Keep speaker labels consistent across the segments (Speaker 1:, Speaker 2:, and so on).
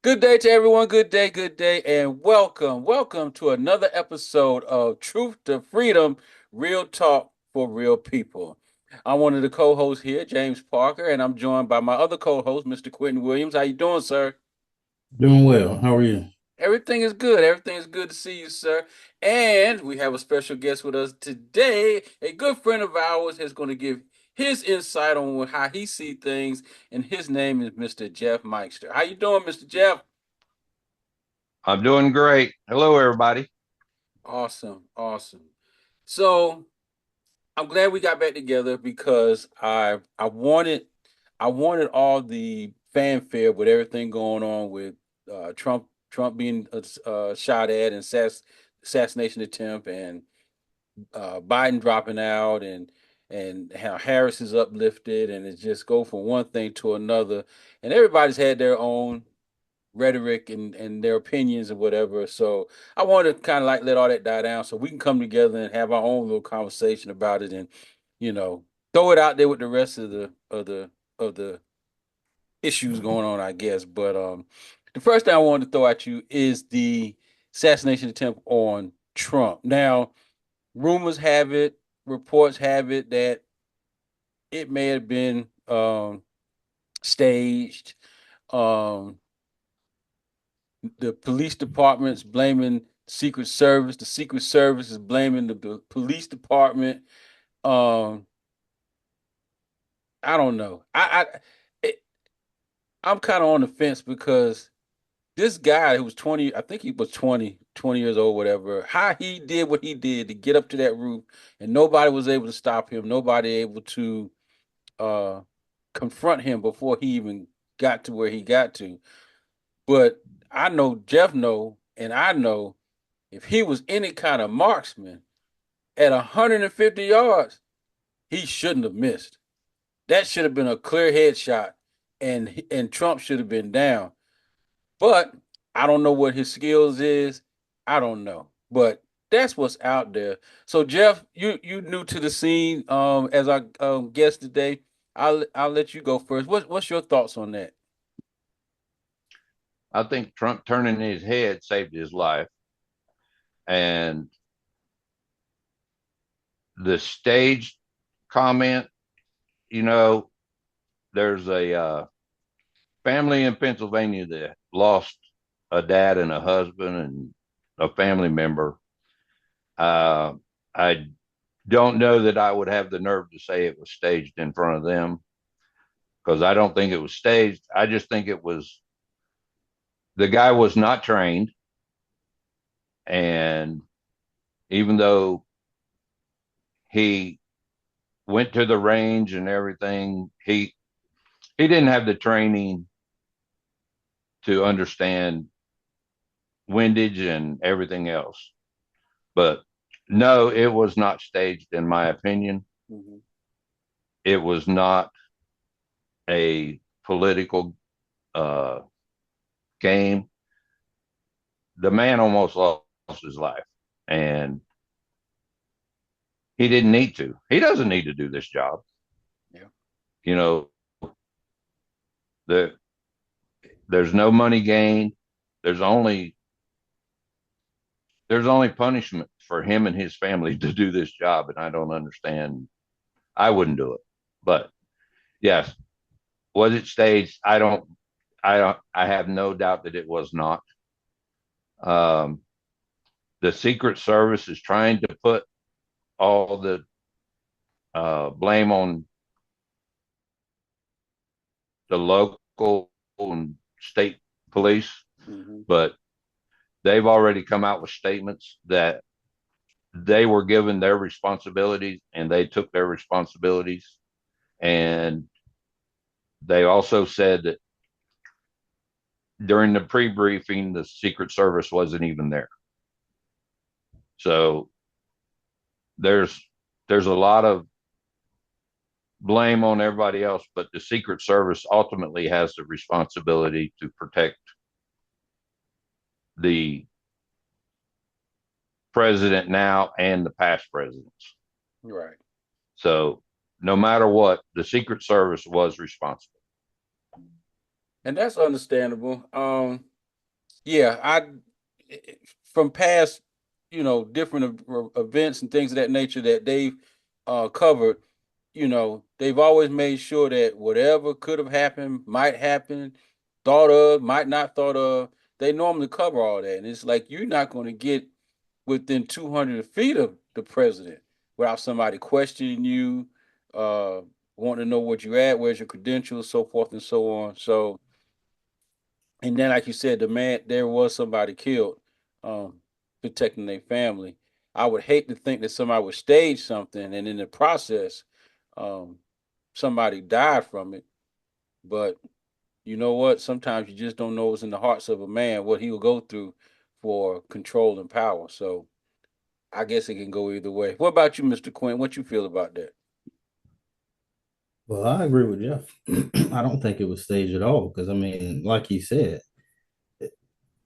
Speaker 1: Good day to everyone. Good day, and welcome to another episode of Truth to Freedom, Real Talk for Real People. I'm one of the co-hosts here, James Parker, and I'm joined by my other co-host, Mr. Quentin Williams. How you doing, sir?
Speaker 2: Doing well. How are you?
Speaker 1: Everything is good. Everything is good to see you, sir. And we have a special guest with us today. A good friend of ours is going to give his insight on how he sees things, and his name is Mr. Jeff Meister. How you doing, Mr. Jeff?
Speaker 3: I'm doing great. Hello, everybody.
Speaker 1: Awesome, awesome. So I'm glad we got back together because I wanted all the fanfare with everything going on with Trump being shot at and assassination attempt and Biden dropping out and how Harris is uplifted and it just go from one thing to another and everybody's had their own rhetoric and their opinions and whatever. So I want to kind of like let all that die down so we can come together and have our own little conversation about it and you know throw it out there with the rest of the issues going on, I guess. But the first thing I wanted to throw at you is the assassination attempt on Trump. Now, rumors have it, reports have it that it may have been staged. Um, the police department's blaming Secret Service. The Secret Service is blaming the police department. Um, I don't know. It, I'm kind of on the fence because this guy who was 20, I think he was 20 years old, whatever, how he did what he did to get up to that roof and nobody was able to stop him. Nobody able to uh confront him before he even got to where he got to. But I know Jeff know, and I know if he was any kind of marksman at 150 yards, he shouldn't have missed. That should have been a clear headshot, and Trump should have been down. But I don't know what his skills is. I don't know, but that's what's out there. So Jeff, you new to the scene as our guest today. I'll let you go first. What's your thoughts on that?
Speaker 3: I think Trump turning his head saved his life. And the stage comment, you know, there's a family in Pennsylvania that lost a dad and a husband and a family member. Uh, I don't know that I would have the nerve to say it was staged in front of them because I don't think it was staged. I just think it was the guy was not trained. And even though he went to the range and everything, he didn't have the training to understand windage and everything else. But no, it was not staged, in my opinion.
Speaker 1: Mhm.
Speaker 3: It was not a political uh, game. The man almost lost his life, and he didn't need to. He doesn't need to do this job.
Speaker 1: Yeah.
Speaker 3: You know, the, there's no money gained. There's only there's only punishment for him and his family to do this job, and I don't understand. I wouldn't do it, but yes, was it staged? I have no doubt that it was not. Um, the Secret Service is trying to put all the blame on the local and state police,
Speaker 1: Hmm.
Speaker 3: but they've already come out with statements that they were given their responsibilities and they took their responsibilities. And they also said that during the pre-briefing, the Secret Service wasn't even there. So there's there's a lot of blame on everybody else, but the Secret Service ultimately has the responsibility to protect the president now and the past presidents.
Speaker 1: Right.
Speaker 3: So no matter what, the Secret Service was responsible.
Speaker 1: And that's understandable. Yeah, I from past, different events and things of that nature that they've covered, they've always made sure that whatever could have happened, might happen, thought of, might not thought of, they normally cover all that. And it's like you're not going to get within 200 feet of the president without somebody questioning you, uh, wanting to know what you're at, where's your credentials, so forth and so on. So, and then, like you said, there was somebody killed, protecting their family. I would hate to think that somebody would stage something and in the process, um, somebody died from it. But you know what? Sometimes you just don't know what's in the hearts of a man, what he will go through for control and power. So I guess it can go either way. What about you, Mr. Quinn? What you feel about that?
Speaker 2: Well, I agree with Jeff. I don't think it was staged at all because, I mean, like he said,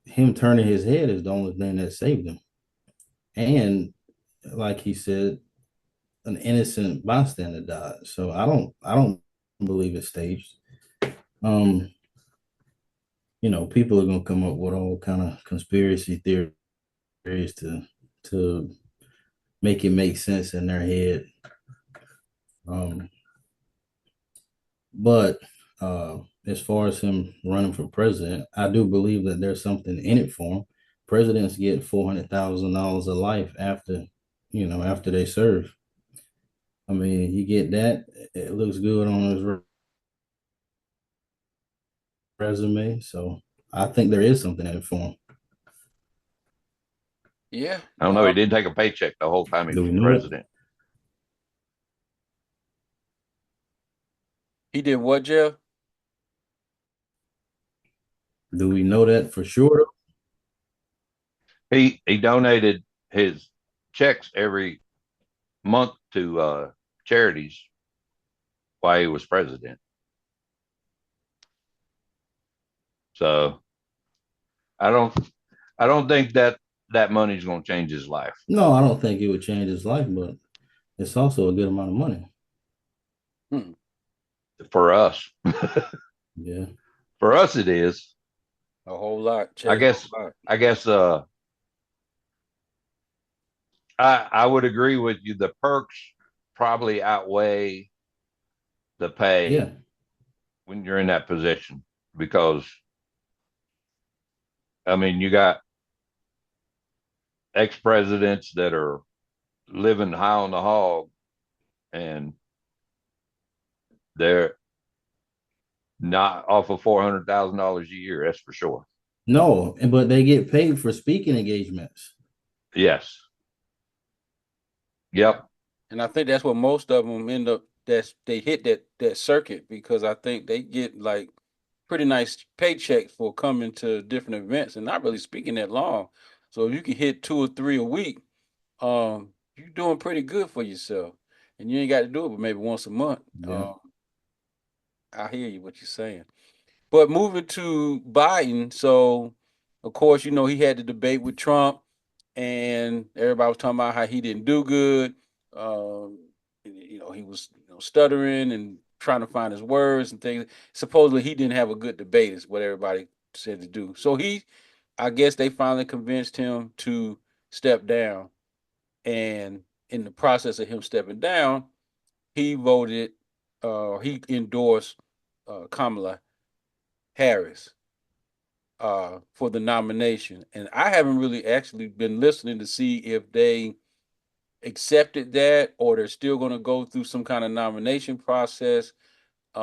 Speaker 2: him turning his head is the only thing that saved him. And like he said, an innocent bystander died. So I don't believe it's staged. Um, People are gonna come up with all kind of conspiracy theories to make it make sense in their head. Um, but as far as him running for president, I do believe that there's something in it for him. Presidents get $400,000 a life after they serve. I mean, you get that, it looks good on his resume. So I think there is something in it for him.
Speaker 1: Yeah.
Speaker 3: I don't know. He didn't take a paycheck the whole time he
Speaker 2: Do
Speaker 3: was
Speaker 2: we know that?
Speaker 3: president.
Speaker 1: He did what, Jeff?
Speaker 2: Do we know that for sure?
Speaker 3: He donated his checks every month to charities while he was president. So I don't I don't think that that money's going to change his life.
Speaker 2: No, I don't think it would change his life, but it's also a good amount of money.
Speaker 1: Hmm.
Speaker 3: For us.
Speaker 2: Yeah.
Speaker 3: For us it is.
Speaker 1: A whole lot.
Speaker 3: I
Speaker 1: Changed a
Speaker 3: guess
Speaker 1: whole lot.
Speaker 3: I guess I would agree with you. The perks probably outweigh the
Speaker 2: Yeah.
Speaker 3: pay when you're in that position because I mean you got ex presidents that are living high on the hog and they're not off of $400,000 a year. That's for sure.
Speaker 2: No, but they get paid for speaking engagements.
Speaker 3: Yes.
Speaker 1: Yeah.
Speaker 3: Yep.
Speaker 1: And I think that's what most of them end up they hit that circuit because I think they get like pretty nice paychecks for coming to different events and not really speaking that long. So if you can hit two or three a week, you're doing pretty good for yourself. And you ain't got to do it but maybe once a month.
Speaker 2: Yeah.
Speaker 1: I hear you what you're saying. But moving to Biden, so of course, he had the debate with Trump, and everybody was talking about how he didn't do good. He was stuttering and trying to find his words and things. Supposedly, he didn't have a good debate, is what everybody said to do. So I guess they finally convinced him to step down, and in the process of him stepping down, he voted, he endorsed Kamala Harris for the nomination. And I haven't really actually been listening to see if they accepted that or they're still going to go through some kind of nomination process. I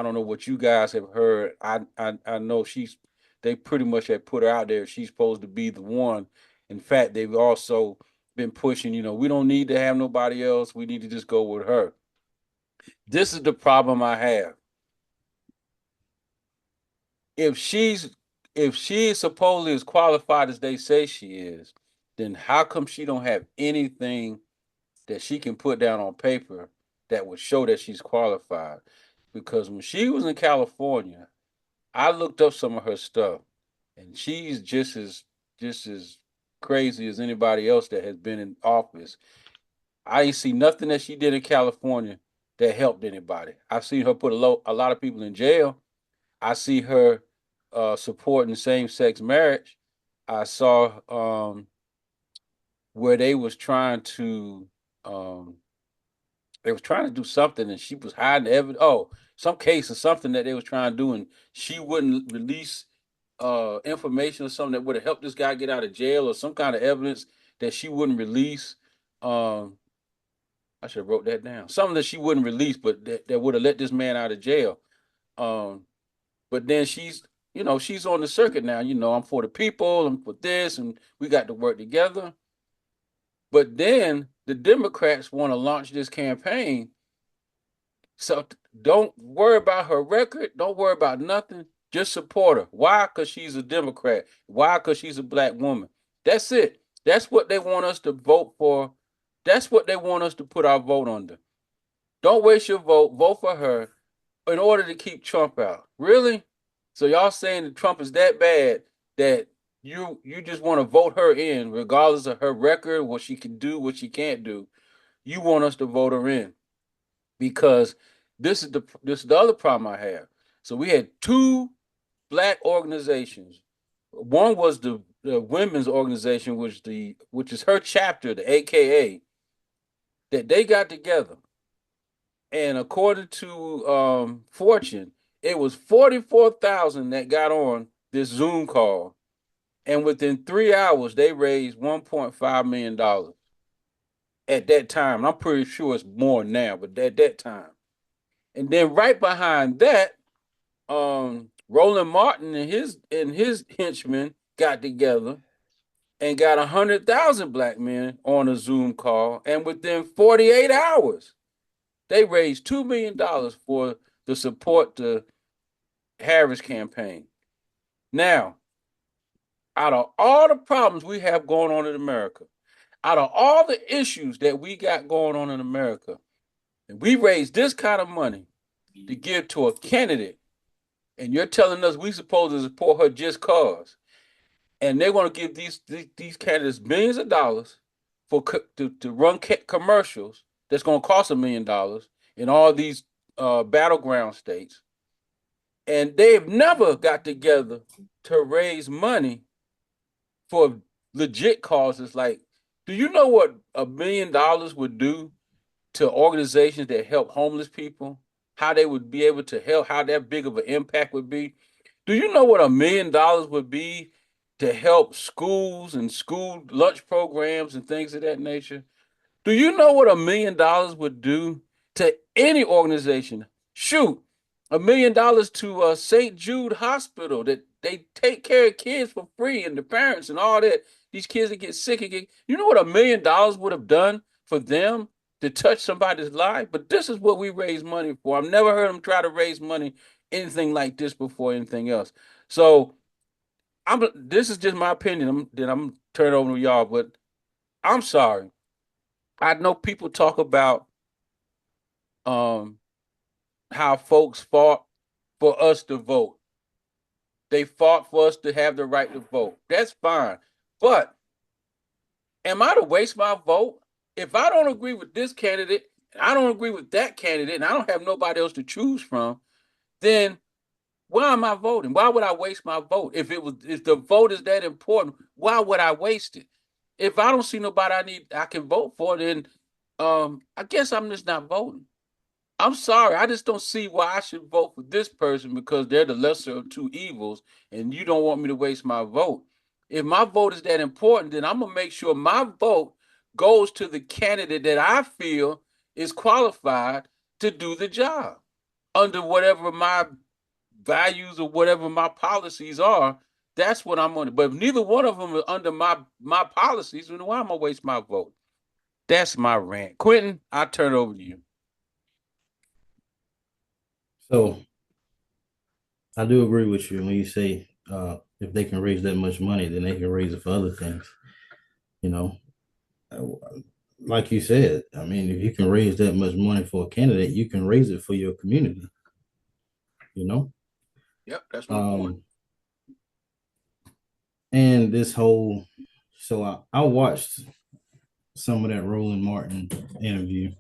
Speaker 1: don't know what you guys have heard. I know they pretty much have put her out there. She's supposed to be the one. In fact, they've also been pushing, we don't need to have nobody else. We need to just go with her. This is the problem I have. if she's if she is supposedly as qualified as they say she is, then how come she don't have anything that she can put down on paper that would show that she's qualified? Because when she was in California, I looked up some of her stuff, and she's just as crazy as anybody else that has been in office. I ain't see nothing that she did in California that helped anybody. I've seen her put a lot of people in jail. I see her supporting same-sex marriage, I saw where um, they was trying to do something and she was hiding evidence. Oh, some case or something that they was trying to do and she wouldn't release information or something that would have helped this guy get out of jail or some kind of evidence that she wouldn't release. Um, I should have wrote that down. Something that she wouldn't release, but that would have let this man out of jail. Um, but then she's on the circuit now. I'm for the people, I'm for this, and we got to work together. But then the Democrats want to launch this campaign. So don't worry about her record. Don't worry about nothing. Just support her. Why? Because she's a Democrat. Why? Because she's a black woman. That's it. That's what they want us to vote for. That's what they want us to put our vote under. Don't waste your vote. Vote for her in order to keep Trump out. Really? So y'all saying that Trump is that bad that you just want to vote her in, regardless of her record, what she can do, what she can't do. You want us to vote her in because this is the other problem I have. So we had two black organizations. One was the women's organization, which is her chapter, the AKA, that they got together. And according to Fortune, it was 44,000 that got on this Zoom call. And within 3 hours, they raised $1.5 million at that time. And I'm pretty sure it's more now, but at that time. And then right behind that, Roland Martin and his henchmen got together and got 100,000 black men on a Zoom call. And within 48 hours, they raised $2 million for the support the Harris campaign. Now, out of all the problems we have going on in America, out of all the issues that we got going on in America, and we raised this kind of money to give to a candidate, and you're telling us we supposed to support her just cause, and they want to give these candidates millions of dollars to run commercials that's going to cost $1 million in all these battleground states, and they've never got together to raise money for legit causes. Like, do you know what $1 million would do to organizations that help homeless people? How they would be able to help? How that big of an impact would be? Do you know what $1 million would be to help schools and school lunch programs and things of that nature? Do you know what $1 million would do to any organization? Shoot, $1 million to St. Jude Hospital that they take care of kids for free and the parents and all that. These kids that get sick again. You know what $1 million would have done for them to touch somebody's life? But this is what we raise money for. I've never heard them try to raise money anything like this before anything else. So this is just my opinion. I'm turning over to y'all, but I'm sorry. I know people talk about um how folks fought for us to vote. They fought for us to have the right to vote. That's fine. But am I to waste my vote? If I don't agree with this candidate, and I don't agree with that candidate, and I don't have nobody else to choose from, then why am I voting? Why would I waste my vote? If the vote is that important, why would I waste it? If I don't see nobody I can vote for, then I guess I'm just not voting. I'm sorry. I just don't see why I should vote for this person because they're the lesser of two evils, and you don't want me to waste my vote. If my vote is that important, then I'm gonna make sure my vote goes to the candidate that I feel is qualified to do the job under whatever my values or whatever my policies are. That's what I'm on. But if neither one of them are under my policies, then why am I gonna waste my vote? That's my rant. Quentin, I turn it over to you.
Speaker 2: So I do agree with you when you say if they can raise that much money, then they can raise it for other things. You know, like you said, I mean, if you can raise that much money for a candidate, you can raise it for your community. You know,
Speaker 1: Yep, that's my point.
Speaker 2: um, and this whole so I watched some of that Roland Martin interview.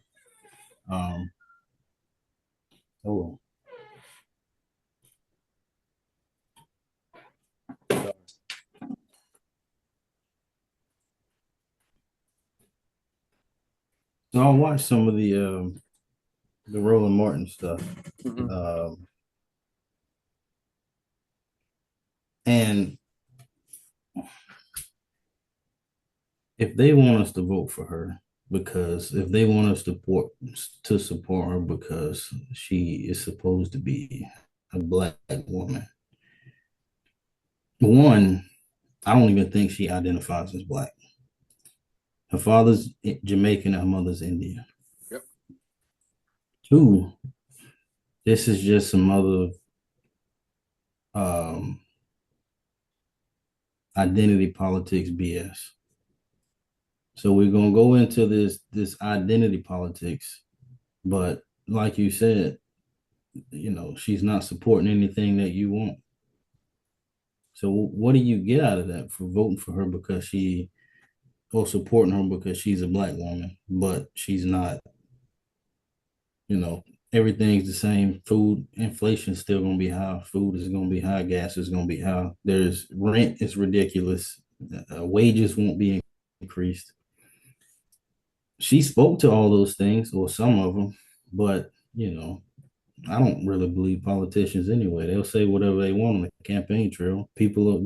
Speaker 2: Um, oh, So I watched some of the Roland Martin stuff,
Speaker 1: Hmm.
Speaker 2: um, and if they want us to vote for her, because if they want us to support her because she is supposed to be a black woman, one, I don't even think she identifies as black. Her father's Jamaican, her mother's Indian.
Speaker 1: Yep.
Speaker 2: Two, this is just some other um, identity politics BS. So we're gonna go into this identity politics, but like you said, she's not supporting anything that you want. So what do you get out of that for voting for her because or supporting her because she's a black woman, but she's not, you know, everything's the same. Food inflation is still gonna be high. Food is gonna be high. Gas is gonna be high. There's rent is ridiculous. Wages won't be increased. She spoke to all those things, or some of them, but I don't really believe politicians anyway. They'll say whatever they want on the campaign trail. People will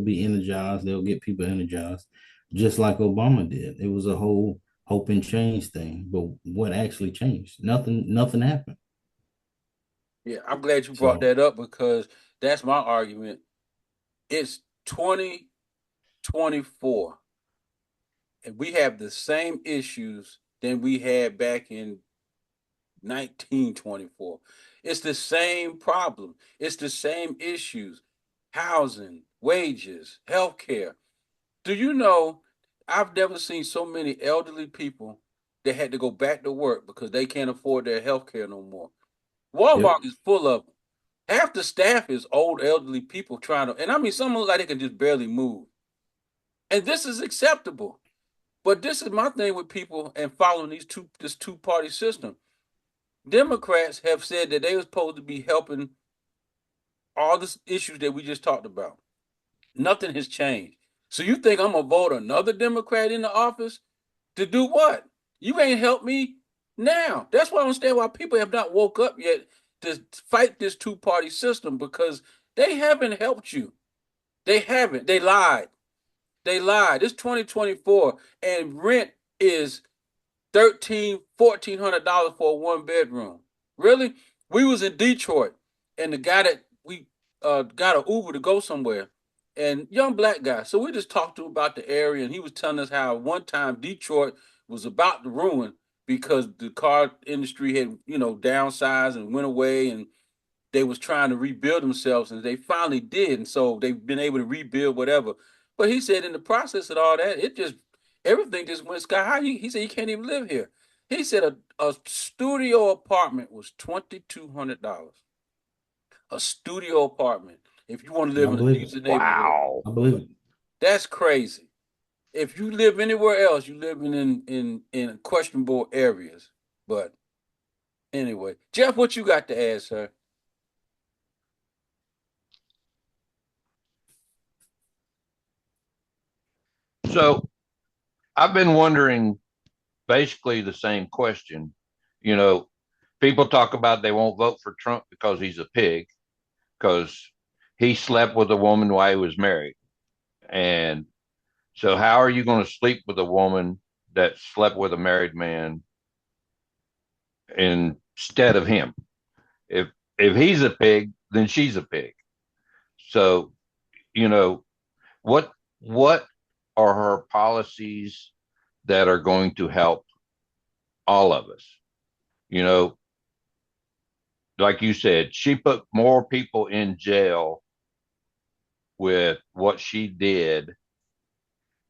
Speaker 2: be energized. They'll get people energized, just like Obama did. It was a whole hope and change thing. But what actually changed? Nothing. Nothing happened.
Speaker 1: Yeah, I'm glad you brought
Speaker 2: So,
Speaker 1: that up because that's my argument. It's 2024, and we have the same issues than we had back in 1924. It's the same problem. It's the same issues: housing, wages, healthcare. Do you know, I've never seen so many elderly people that had to go back to work because they can't afford their healthcare no more.
Speaker 2: yep.
Speaker 1: Walmart is full of them. Half the staff is old elderly people trying to, and I mean, some look like they can just barely move. And this is acceptable. But this is my thing with people and following this two-party system. Democrats have said that they were supposed to be helping all the issues that we just talked about. Nothing has changed. So you think I'm gonna vote another Democrat in the office to do what? You ain't helped me now. That's why I don't understand why people have not woke up yet to fight this two-party system because they haven't helped you. They haven't. They lied. They lied. It's 2024 and rent is 1400 dollars for a one bedroom. Really? We was in Detroit, and the guy that we got an Uber to go somewhere, and young black guy. So we just talked to him about the area, and he was telling us how one time Detroit was about to ruin because the car industry had downsized and went away, and they was trying to rebuild themselves, and they finally did, and so they've been able to rebuild whatever. But he said in the process of all that, everything just went sky high. He said you can't even live here. He said a studio apartment was $2,200. A studio apartment. If you want to live
Speaker 2: I
Speaker 1: in a
Speaker 2: believe it.
Speaker 1: decent neighborhood,
Speaker 3: Wow.
Speaker 2: I believe it.
Speaker 1: that's crazy. If you live anywhere else, you living in questionable areas. But anyway, Jeff, what you got to add, sir?
Speaker 3: So I've been wondering basically the same question. You know, people talk about they won't vote for Trump because he's a pig, because he slept with a woman while he was married. And so, how are you going to sleep with a woman that slept with a married man instead of him? If if he's a pig, then she's a pig. So, you know, what what are her policies that are going to help all of us? You know, like you said, she put more people in jail with what she did.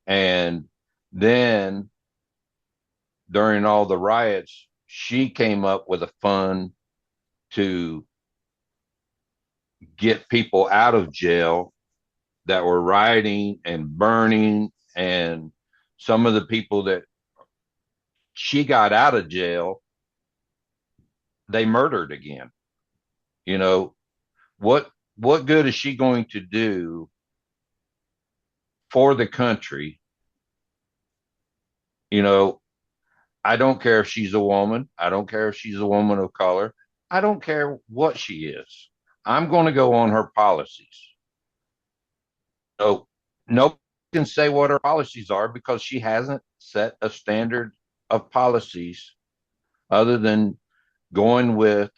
Speaker 3: And then during all the riots, she came up with a fund to get people out of jail that were rioting and burning. And some of the people that she got out of jail, they murdered again. You know, what what good is she going to do for the country? You know, I don't care if she's a woman. I don't care if she's a woman of color. I don't care what she is. I'm going to go on her policies. So nobody can say what her policies are because she hasn't set a standard of policies other than going with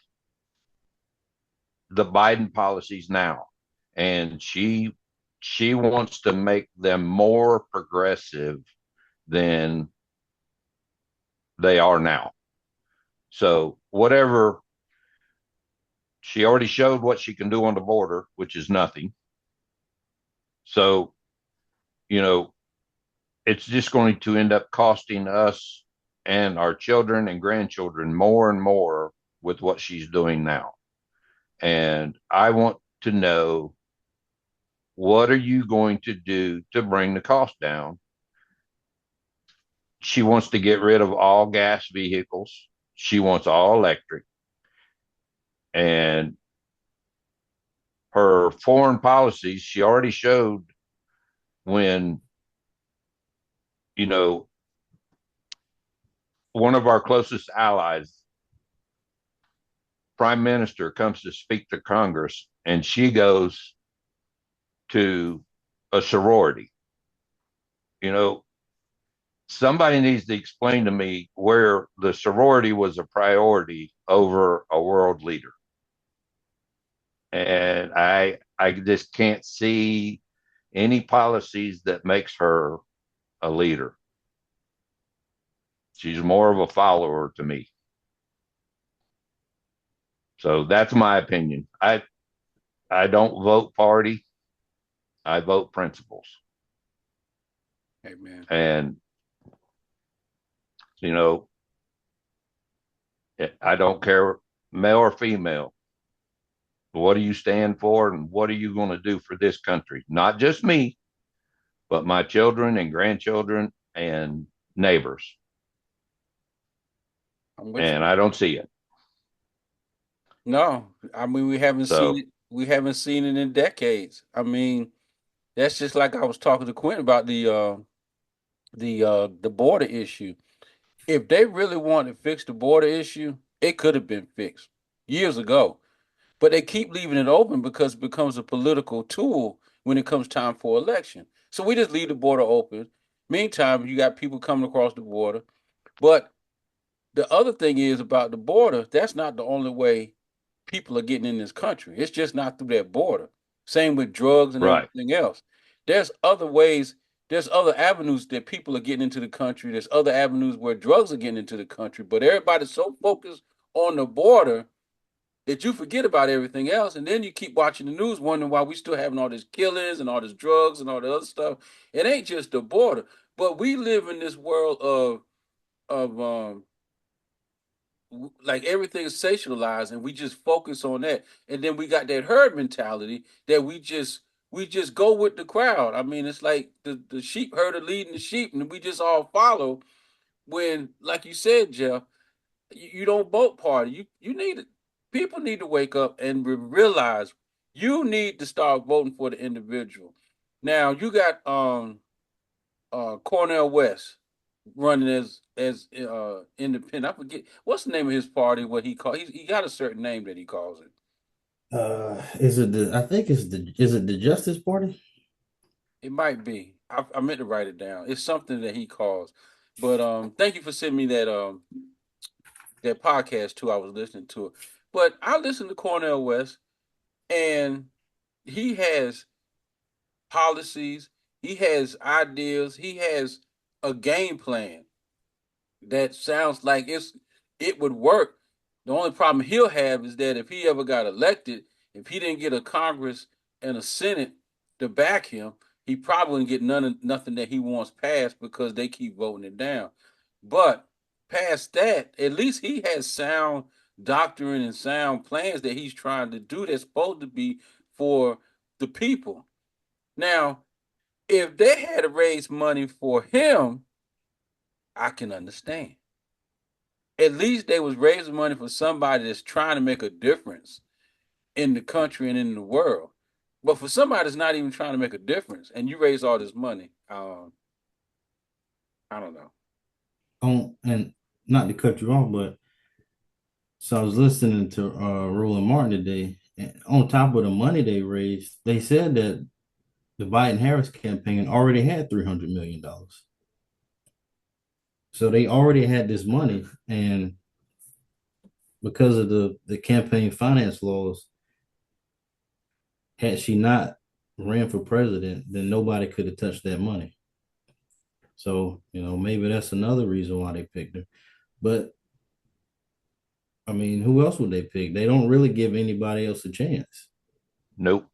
Speaker 3: the Biden policies now. And she wants to make them more progressive than they are now. So whatever, she already showed what she can do on the border, which is nothing. So, you know, it's just going to end up costing us and our children and grandchildren more and more with what she's doing now. And I want to know, what are you going to do to bring the cost down? She wants to get rid of all gas vehicles. She wants all electric. And her foreign policies, she already showed when, you know, one of our closest allies, prime minister, comes to speak to Congress and she goes to a sorority. You know, somebody needs to explain to me where the sorority was a priority over a world leader. And I just can't see any policies that makes her a leader. She's more of a follower to me. So that's my opinion. I don't vote party. I vote principles.
Speaker 1: Amen.
Speaker 3: And you know, I don't care male or female. What do you stand for and what are you going to do for this country? Not just me, but my children and grandchildren and neighbors.
Speaker 1: I'm with
Speaker 3: And
Speaker 1: you.
Speaker 3: I don't see it.
Speaker 1: No, I mean we haven't seen
Speaker 3: So,
Speaker 1: it. We haven't seen it in decades. I mean, that's just like I was talking to Quentin about the border issue. If they really wanted to fix the border issue, it could have been fixed years ago. But they keep leaving it open because it becomes a political tool when it comes time for election. So we just leave the border open. Meantime, you got people coming across the border. But the other thing is about the border, that's not the only way people are getting in this country. It's just not through that border. Same with drugs and
Speaker 3: right,
Speaker 1: everything else. There's other ways, there's other avenues that people are getting into the country. There's other avenues where drugs are getting into the country. But everybody's so focused on the border that you forget about everything else. And then you keep watching the news wondering why we still having all these killings and all this drugs and all the other stuff. It ain't just the border. But we live in this world of like everything is sensationalized and we just focus on that, and then we got that herd mentality that we just go with the crowd. I mean, it's like the sheep herder leading the sheep and we just all follow. When, like you said, Jeff, you don't vote party. You need to, people need to wake up and realize you need to start voting for the individual. Now you got Cornel West running as independent. I forget what's the name of his party. What he called, he got a certain name that he calls it.
Speaker 2: Is it the? I think it's the. Is it the Justice Party?
Speaker 1: It might be. I meant to write it down. It's something that he calls. But thank you for sending me that podcast too. I was listening to it. But I listened to Cornel West, and he has policies, he has ideas, he has a game plan that sounds like it would work. The only problem he'll have is that if he ever got elected, if he didn't get a Congress and a Senate to back him, he probably wouldn't get nothing that he wants passed because they keep voting it down. But past that, at least he has sound doctrine and sound plans that he's trying to do that's supposed to be for the people. Now, if they had to raise money for him, I can understand. At least they was raising money for somebody that's trying to make a difference in the country and in the world. But for somebody that's not even trying to make a difference, and you raise all this money, I don't know.
Speaker 2: And not to cut you off, but so I was listening to Roland Martin today, and on top of the money they raised, they said that the Biden Harris campaign already had $300 million. So they already had this money, and because of the campaign finance laws, had she not ran for president, then nobody could have touched that money. So, maybe that's another reason why they picked her. But I mean, who else would they pick? They don't really give anybody else a chance.
Speaker 3: Nope.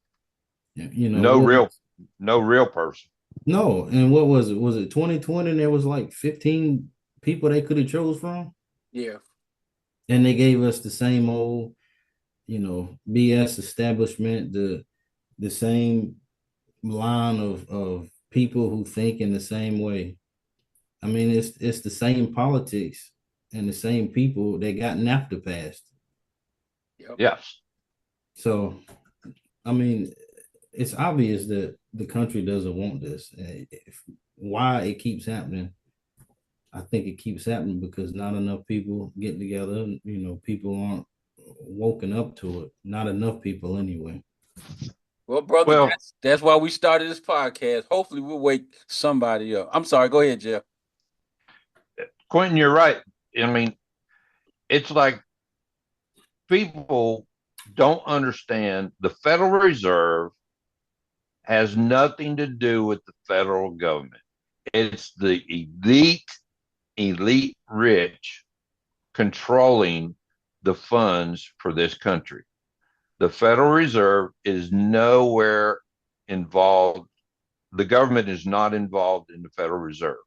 Speaker 3: No
Speaker 2: What
Speaker 3: real,
Speaker 2: was,
Speaker 3: no real person.
Speaker 2: no, and what was it? Was it 2020? And there was like 15 people they could have chose from,
Speaker 1: Yeah.
Speaker 2: and they gave us the same old, BS establishment, the same line of people who think in the same way. I mean, it's the same politics and the same people that got NAFTA passed.
Speaker 1: Yep.
Speaker 3: Yes.
Speaker 2: So, I mean, it's obvious that the country doesn't want this. Why it keeps happening? I think it keeps happening because not enough people get together. People aren't woken up to it. Not enough people, anyway.
Speaker 1: Well, brother,
Speaker 3: Well,
Speaker 1: that's why we started this podcast. Hopefully, we'll wake somebody up. I'm sorry. Go ahead, Jeff.
Speaker 3: Quentin, you're right. I mean, it's like people don't understand the Federal Reserve has nothing to do with the federal government. It's the elite rich controlling the funds for this country. The Federal Reserve is nowhere involved. The government is not involved in the Federal Reserve,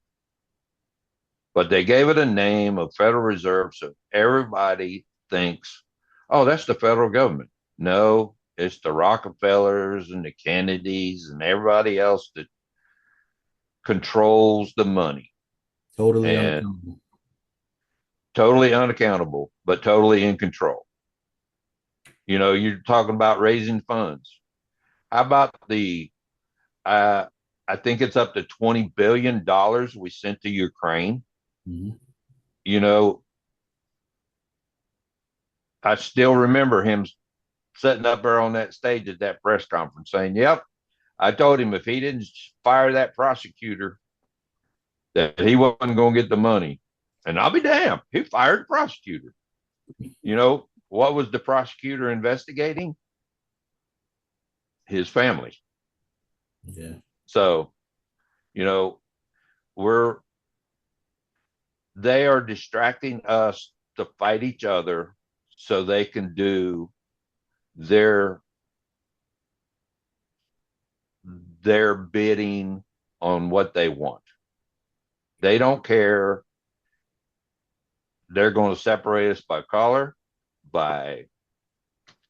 Speaker 3: but they gave it a name of Federal Reserve. So everybody thinks, oh, that's the federal government. No, it's the Rockefellers and the Kennedys and everybody else that controls the money,
Speaker 2: Totally
Speaker 3: and
Speaker 2: unaccountable.
Speaker 3: totally unaccountable, but totally in control. You're talking about raising funds. How about uh, I think it's up to $20 billion we sent to Ukraine.
Speaker 2: Mhm.
Speaker 3: You know, I still remember him sitting up there on that stage at that press conference saying, yep, I told him if he didn't fire that prosecutor, that he wasn't going to get the money. And I'll be damned, he fired the prosecutor. What was the prosecutor investigating? His family.
Speaker 2: Yeah.
Speaker 3: So, you know, we're they are distracting us to fight each other so they can do their their bidding on what they want. They don't care. They're going to separate us by color, by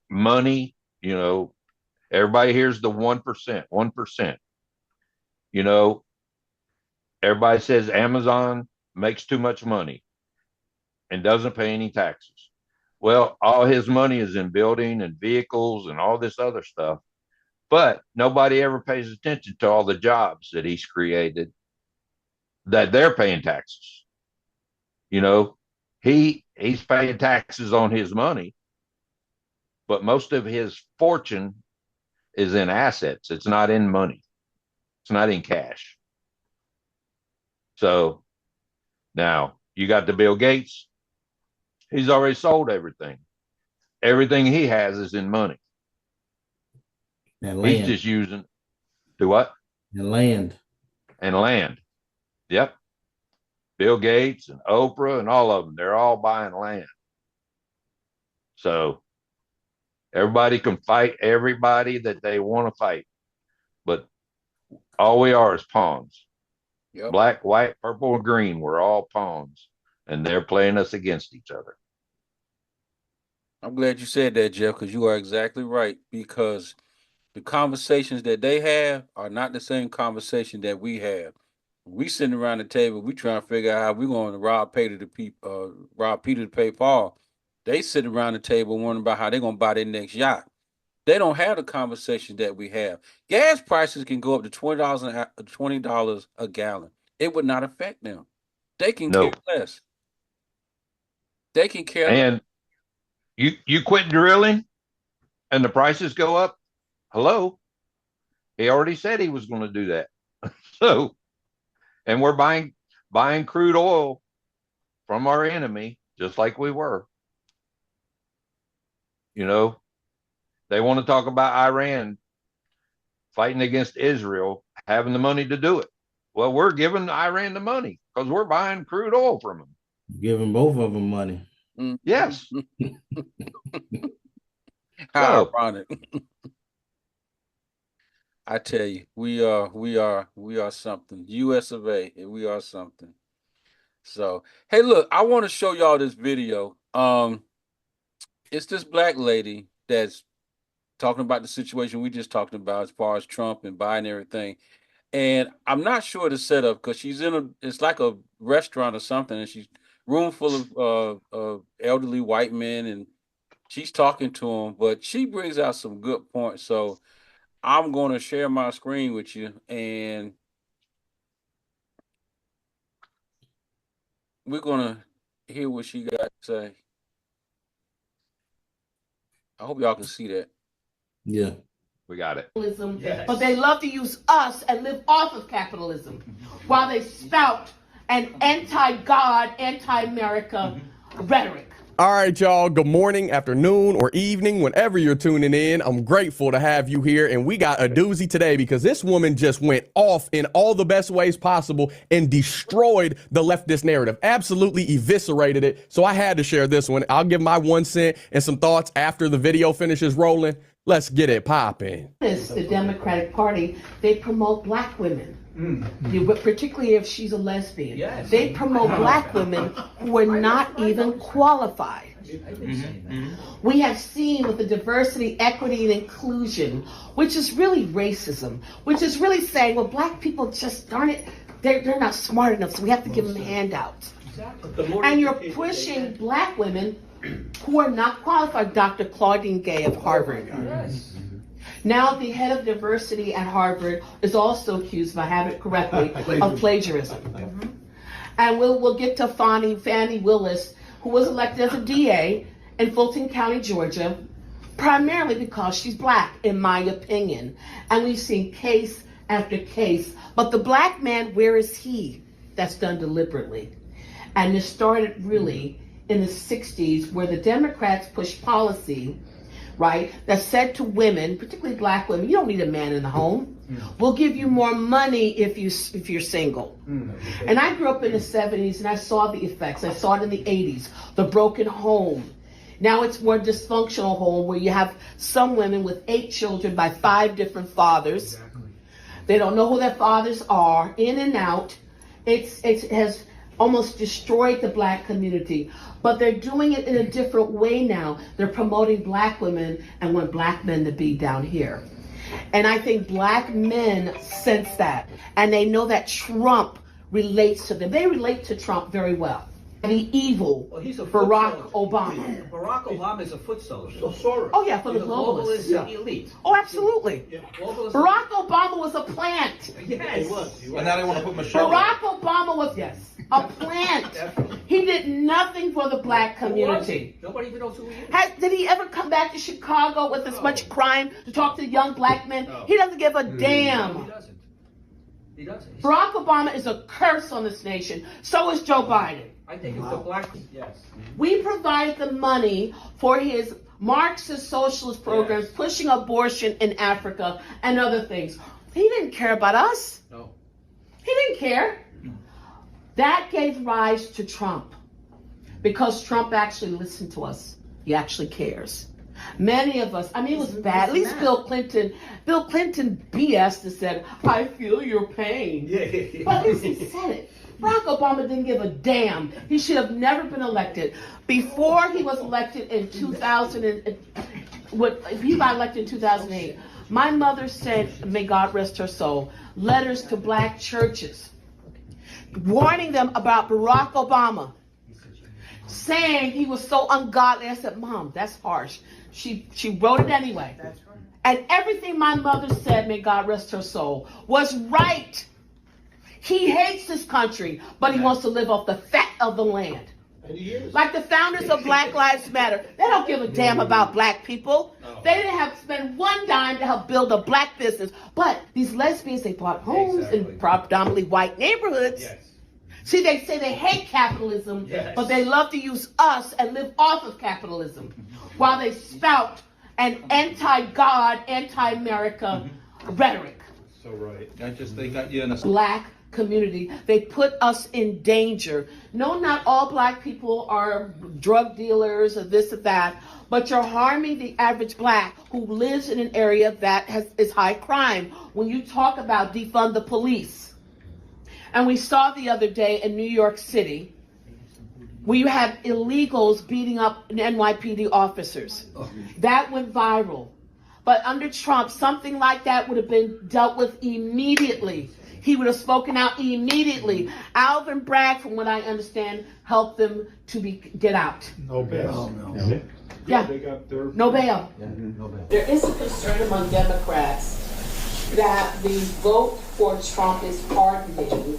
Speaker 3: money. Everybody hears the 1%, 1%. You know, everybody says Amazon makes too much money and doesn't pay any taxes. Well, all his money is in building and vehicles and all this other stuff, but nobody ever pays attention to all the jobs that he's created that they're paying taxes. You know, he's paying taxes on his money, but most of his fortune is in assets. It's not in money. It's not in cash. So now you got the Bill Gates. He's already sold everything. Everything he has is in money.
Speaker 2: And
Speaker 3: He's
Speaker 2: land.
Speaker 3: just using do what?
Speaker 2: And land.
Speaker 3: And land. Yep. Bill Gates and Oprah and all of them, they're all buying land. So everybody can fight everybody that they want to fight, but all we are is pawns.
Speaker 1: Yep.
Speaker 3: Black, white, purple, and green. We're all pawns, and they're playing us against each other.
Speaker 1: I'm glad you said that, Jeff, because you are exactly right. Because the conversations that they have are not the same conversation that we have. We sitting around the table, we trying to figure out how we're going to rob Peter to pay Paul. They sit around the table wondering about how they're going to buy their next yacht. They don't have the conversation that we have. Gas prices can go up to $20 a gallon. It would not affect them. They can care
Speaker 3: No,
Speaker 1: less. They can care less.
Speaker 3: And you quit drilling and the prices go up. Hello. He already said he was going to do that. So, and we're buying crude oil from our enemy, just like we were. You know, they want to talk about Iran fighting against Israel, having the money to do it. Well, we're giving Iran the money because we're buying crude oil from them.
Speaker 2: Giving both of them money.
Speaker 3: Yes.
Speaker 1: How
Speaker 3: So,
Speaker 1: ironic. I tell you, we are something. US of A, we are something. So, hey, look, I want to show y'all this video. It's this black lady that's talking about the situation we just talked about as far as Trump and Biden and everything. And I'm not sure the setup because she's it's like a restaurant or something, and she's room full of elderly white men, and she's talking to them, but she brings out some good points. So I'm going to share my screen with you, and we're going to hear what she got to say. I hope y'all can see that.
Speaker 2: Yeah.
Speaker 3: we got it.
Speaker 4: Yes. But they love to use us and live off of capitalism while they spout an anti-God, anti-America rhetoric.
Speaker 5: All right, y'all. Good morning, afternoon, or evening, whenever you're tuning in. I'm grateful to have you here. And we got a doozy today because this woman just went off in all the best ways possible and destroyed the leftist narrative. Absolutely eviscerated it. So I had to share this one. I'll give my 1 cent and some thoughts after the video finishes rolling. Let's get it popping.
Speaker 4: The Democratic Party, they promote black women. Particularly if she's a lesbian. Yes. They promote black women who are not even qualified. We have seen with the diversity, equity, and inclusion, which is really racism, which is really saying, well, black people just, darn it, they're not smart enough, so we have to give them handouts. And you're pushing black women who are not qualified. Dr. Claudine Gay of Harvard. Yes. Now the head of diversity at Harvard is also accused, if I have it correctly, of plagiarism. And we'll get to Fannie Willis, who was elected as a DA in Fulton County, Georgia, primarily because she's black, in my opinion. And we've seen case after case. But the black man, where is he? That's done deliberately. And this started really in the 60s, where the Democrats pushed policy, right, that said to women, particularly black women, you don't need a man in the home. We'll give you more money if you're single. And I grew up in the 70s and I saw the effects. I saw it in the 80s, the broken home. Now it's more dysfunctional home where you have some women with 8 children by 5 different fathers. They don't know who their fathers are, in and out. It has almost destroyed the black community. But they're doing it in a different way now. They're promoting black women and want black men to be down here. And I think black men sense that. And they know that Trump relates to them. They relate to Trump very well. The evil Barack Obama.
Speaker 6: Barack Obama is a foot soldier.
Speaker 4: Oh, yeah, for the globalists.
Speaker 6: Elite.
Speaker 4: Oh, absolutely.
Speaker 6: Yeah,
Speaker 4: Barack Obama was a plant.
Speaker 6: Yes. He was.
Speaker 7: And now they want to put Michelle.
Speaker 4: Barack Obama was, a plant. He did nothing for the black community.
Speaker 6: Nobody even knows who he is.
Speaker 4: Did he ever come back to Chicago with as much crime to talk to young black men? No. He doesn't give a damn.
Speaker 6: He doesn't.
Speaker 4: Barack Obama is a curse on this nation. So is Joe Biden.
Speaker 6: I think it's the black. Yes.
Speaker 4: We provide the money for his Marxist socialist programs, pushing abortion in Africa and other things. He didn't care about us.
Speaker 6: No.
Speaker 4: He didn't care. That gave rise to Trump, because Trump actually listened to us. He actually cares. Many of us, it was bad. At least Bill Clinton BS'd and said, I feel your pain. Yeah. But at least he said it. Barack Obama didn't give a damn. He should have never been elected. Before he was elected in 2000, he got elected in 2008, my mother sent, may God rest her soul, letters to black churches warning them about Barack Obama, saying he was so ungodly. I said, Mom, that's harsh. She wrote it anyway. That's right. And everything my mother said, may God rest her soul, was right. He hates this country, but he wants to live off the fat of the land. Like the founders of Black Lives Matter, they don't give a damn about black people. They didn't have to spend one dime to help build a black business. But these lesbians, they bought homes in predominantly white neighborhoods. See, they say they hate capitalism, but they love to use us and live off of capitalism while they spout an anti-God, anti-America rhetoric.
Speaker 7: So right. I just think that you're in a
Speaker 4: Black community. They put us in danger. No, not all black people are drug dealers or this or that, but you're harming the average black who lives in an area that is high crime. When you talk about defund the police, and we saw the other day in New York City, where you have illegals beating up NYPD officers. That went viral. But under Trump, something like that would have been dealt with immediately. He would have spoken out immediately. Alvin Bragg, from what I understand, helped them to get out.
Speaker 7: no bail.
Speaker 4: Yeah,
Speaker 7: They got their
Speaker 4: no bail.
Speaker 2: No bad.
Speaker 4: There is a concern among Democrats that the vote for Trump is hardening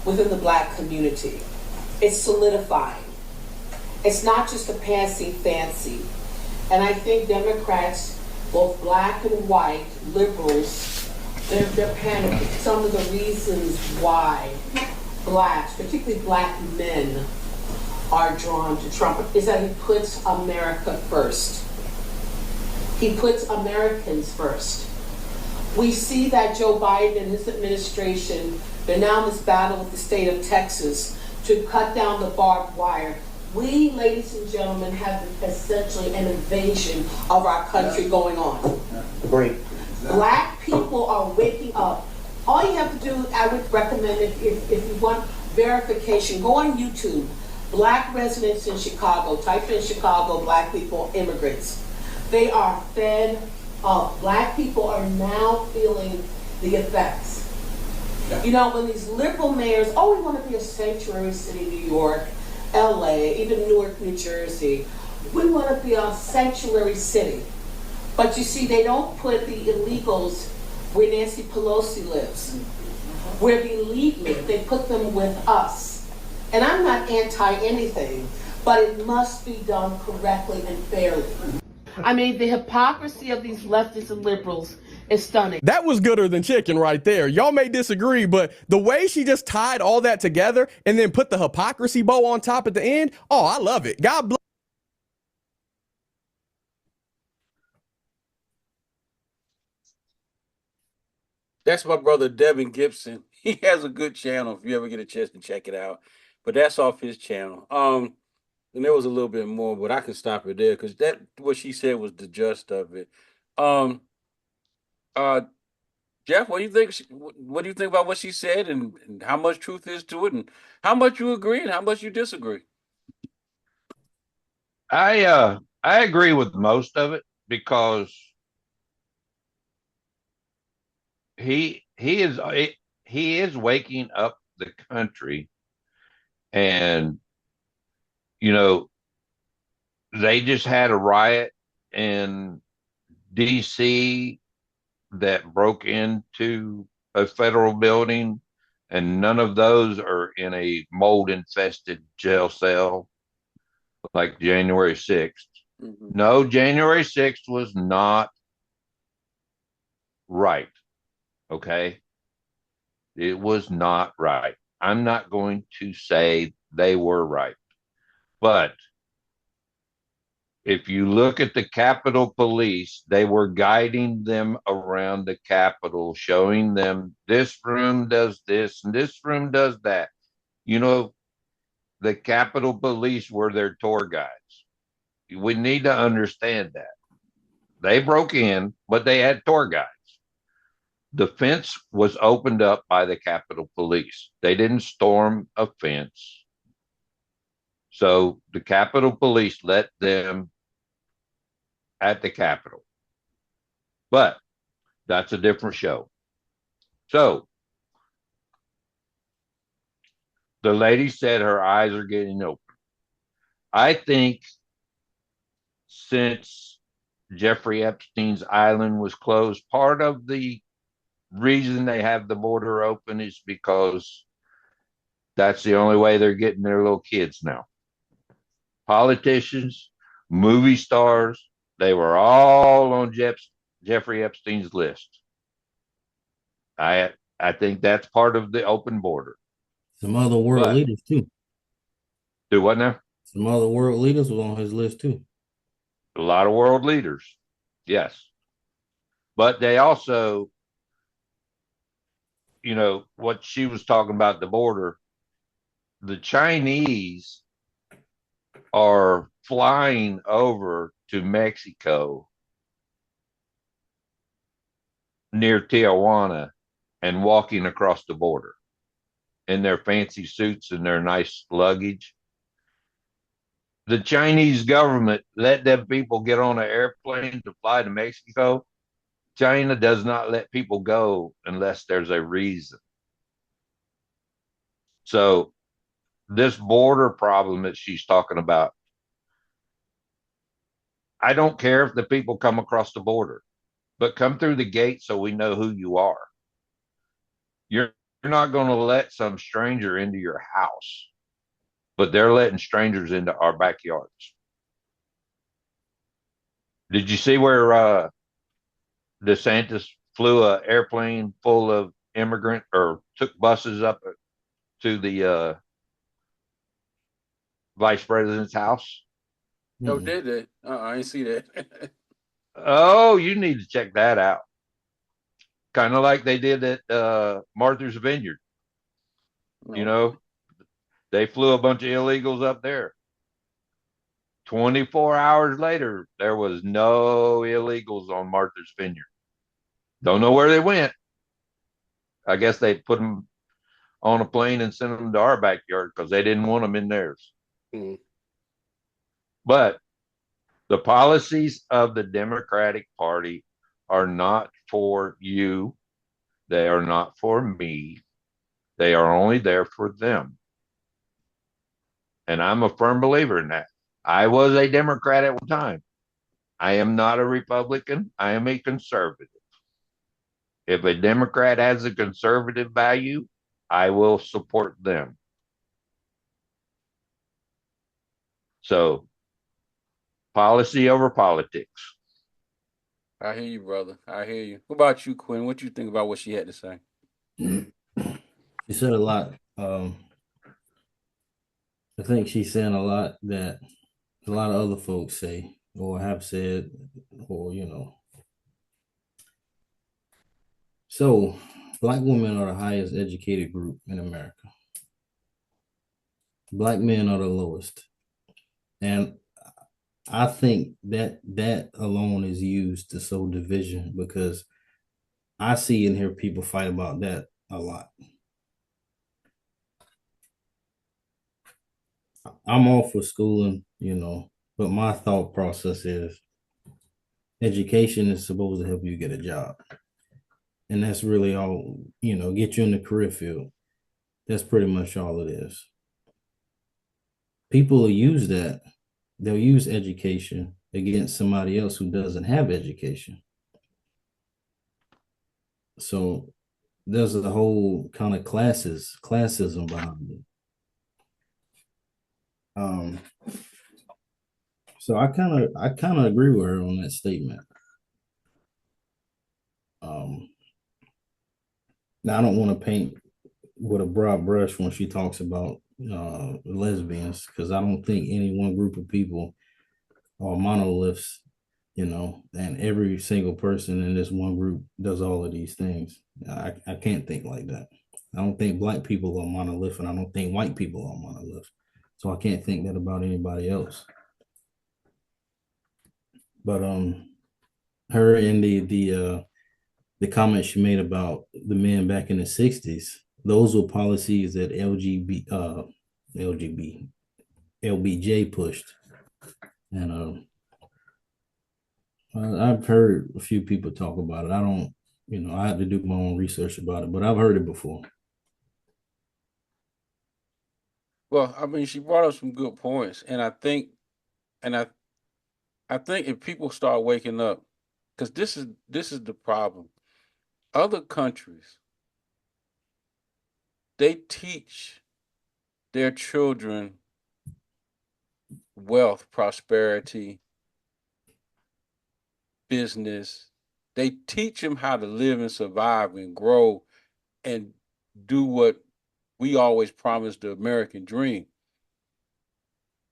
Speaker 4: within the black community. It's solidifying. It's not just a passing fancy. And I think Democrats, both black and white, liberals, they're panicking. Some of the reasons why blacks, particularly black men, are drawn to Trump is that he puts America first. He puts Americans first. We see that Joe Biden and his administration, they're now in this battle with the state of Texas to cut down the barbed wire. We, ladies and gentlemen, have essentially an invasion of our country going on.
Speaker 2: Great.
Speaker 4: Black people are waking up. All you have to do, I would recommend, if you want verification, go on YouTube. Black residents in Chicago. Type in Chicago, black people, immigrants. They are fed up. Black people are now feeling the effects. Yeah. You know, when these liberal mayors, oh, we want to be a sanctuary city, New York, LA, even Newark, New Jersey. We want to be a sanctuary city. But you see, they don't put the illegals where Nancy Pelosi lives, where the elite live. They put them with us. And I'm not anti-anything, but it must be done correctly and fairly. I mean, the hypocrisy of these leftists and liberals is stunning.
Speaker 5: That was gooder than chicken right there. Y'all may disagree, but the way she just tied all that together and then put the hypocrisy bow on top at the end, oh, I love it. God bless.
Speaker 1: That's my brother Devin Gibson. He has a good channel if you ever get a chance to check it out. But that's off his channel. And there was a little bit more, but I can stop it there because that what she said was the gist of it. Um, uh, Jeff, what do you think? What do you think about what she said, and how much truth is to it, and how much you agree and how much you disagree?
Speaker 3: I agree with most of it because he is waking up the country, and you know they just had a riot in DC that broke into a federal building, and none of those are in a mold infested jail cell like January 6th.
Speaker 1: Mm-hmm.
Speaker 3: No, January 6th was not right. Okay. It was not right. I'm not going to say they were right. But if you look at the Capitol Police, they were guiding them around the Capitol, showing them this room does this and this room does that. You know, the Capitol Police were their tour guides. We need to understand that. They broke in, but they had tour guides. The fence was opened up by the Capitol Police. They didn't storm a fence. So the Capitol Police let them at the Capitol. But that's a different show. So the lady said her eyes are getting open. I think since Jeffrey Epstein's island was closed, part of the reason they have the border open is because that's the only way they're getting their little kids now. politicians, movie stars. They were all on Jeffrey Epstein's list. I think that's part of the open border.
Speaker 2: Some other world
Speaker 3: But
Speaker 2: leaders too.
Speaker 3: do what now?
Speaker 2: Some other world leaders was on his list too.
Speaker 3: A lot of world leaders, yes. But they also, what she was talking about the border, the Chinese are flying over to Mexico near Tijuana and walking across the border in their fancy suits and their nice luggage. The Chinese government let them people get on an airplane to fly to Mexico. China does not let people go unless there's a reason. So this border problem that she's talking about, I don't care if the people come across the border, but come through the gate so we know who you are. You're not going to let some stranger into your house, but they're letting strangers into our backyards. Did you see where DeSantis flew an airplane full of immigrant or took buses up to the vice president's house?
Speaker 1: Oh, did they? I ain't see that.
Speaker 3: Oh, you need to check that out. Kind of like they did at Martha's Vineyard. You
Speaker 1: No.
Speaker 3: know, they flew a bunch of illegals up there. 24 hours later, there was no illegals on Martha's Vineyard. Don't know where they went. I guess they put them on a plane and sent them to our backyard because they didn't want them in theirs.
Speaker 1: Mm.
Speaker 3: But the policies of the Democratic Party are not for you. They are not for me. They are only there for them. And I'm a firm believer in that. I was a Democrat at one time. I am not a Republican. I am a conservative. If a Democrat has a conservative value, I will support them. So, policy over politics.
Speaker 1: I hear you, brother. I hear you. What about you, Quinn? What you think about what she had to say?
Speaker 2: She said a lot. I think she's saying a lot that a lot of other folks say or have said, or So, black women are the highest educated group in America. Black men are the lowest, and I think that alone is used to sow division because I see and hear people fight about that a lot. I'm all for schooling, but my thought process is education is supposed to help you get a job. And that's really all, get you in the career field. That's pretty much all it is. People will use that. They'll use education against somebody else who doesn't have education. So there's a whole kind of classism behind it. So I kind of agree with her on that statement. Now I don't want to paint with a broad brush when she talks about lesbians because I don't think any one group of people are monoliths, and every single person in this one group does all of these things. I can't think like that. I don't think black people are monolith, and I don't think white people are monolith. So I can't think that about anybody else. But her and the comment she made about the men back in the 60s, those were policies that LBJ pushed. And I've heard a few people talk about it. I don't, I had to do my own research about it, but I've heard it before.
Speaker 1: Well, I mean, she brought up some good points, and and I think if people start waking up, because this is the problem. Other countries, they teach their children wealth, prosperity, business. They teach them how to live and survive and grow and do what we always promise the American dream.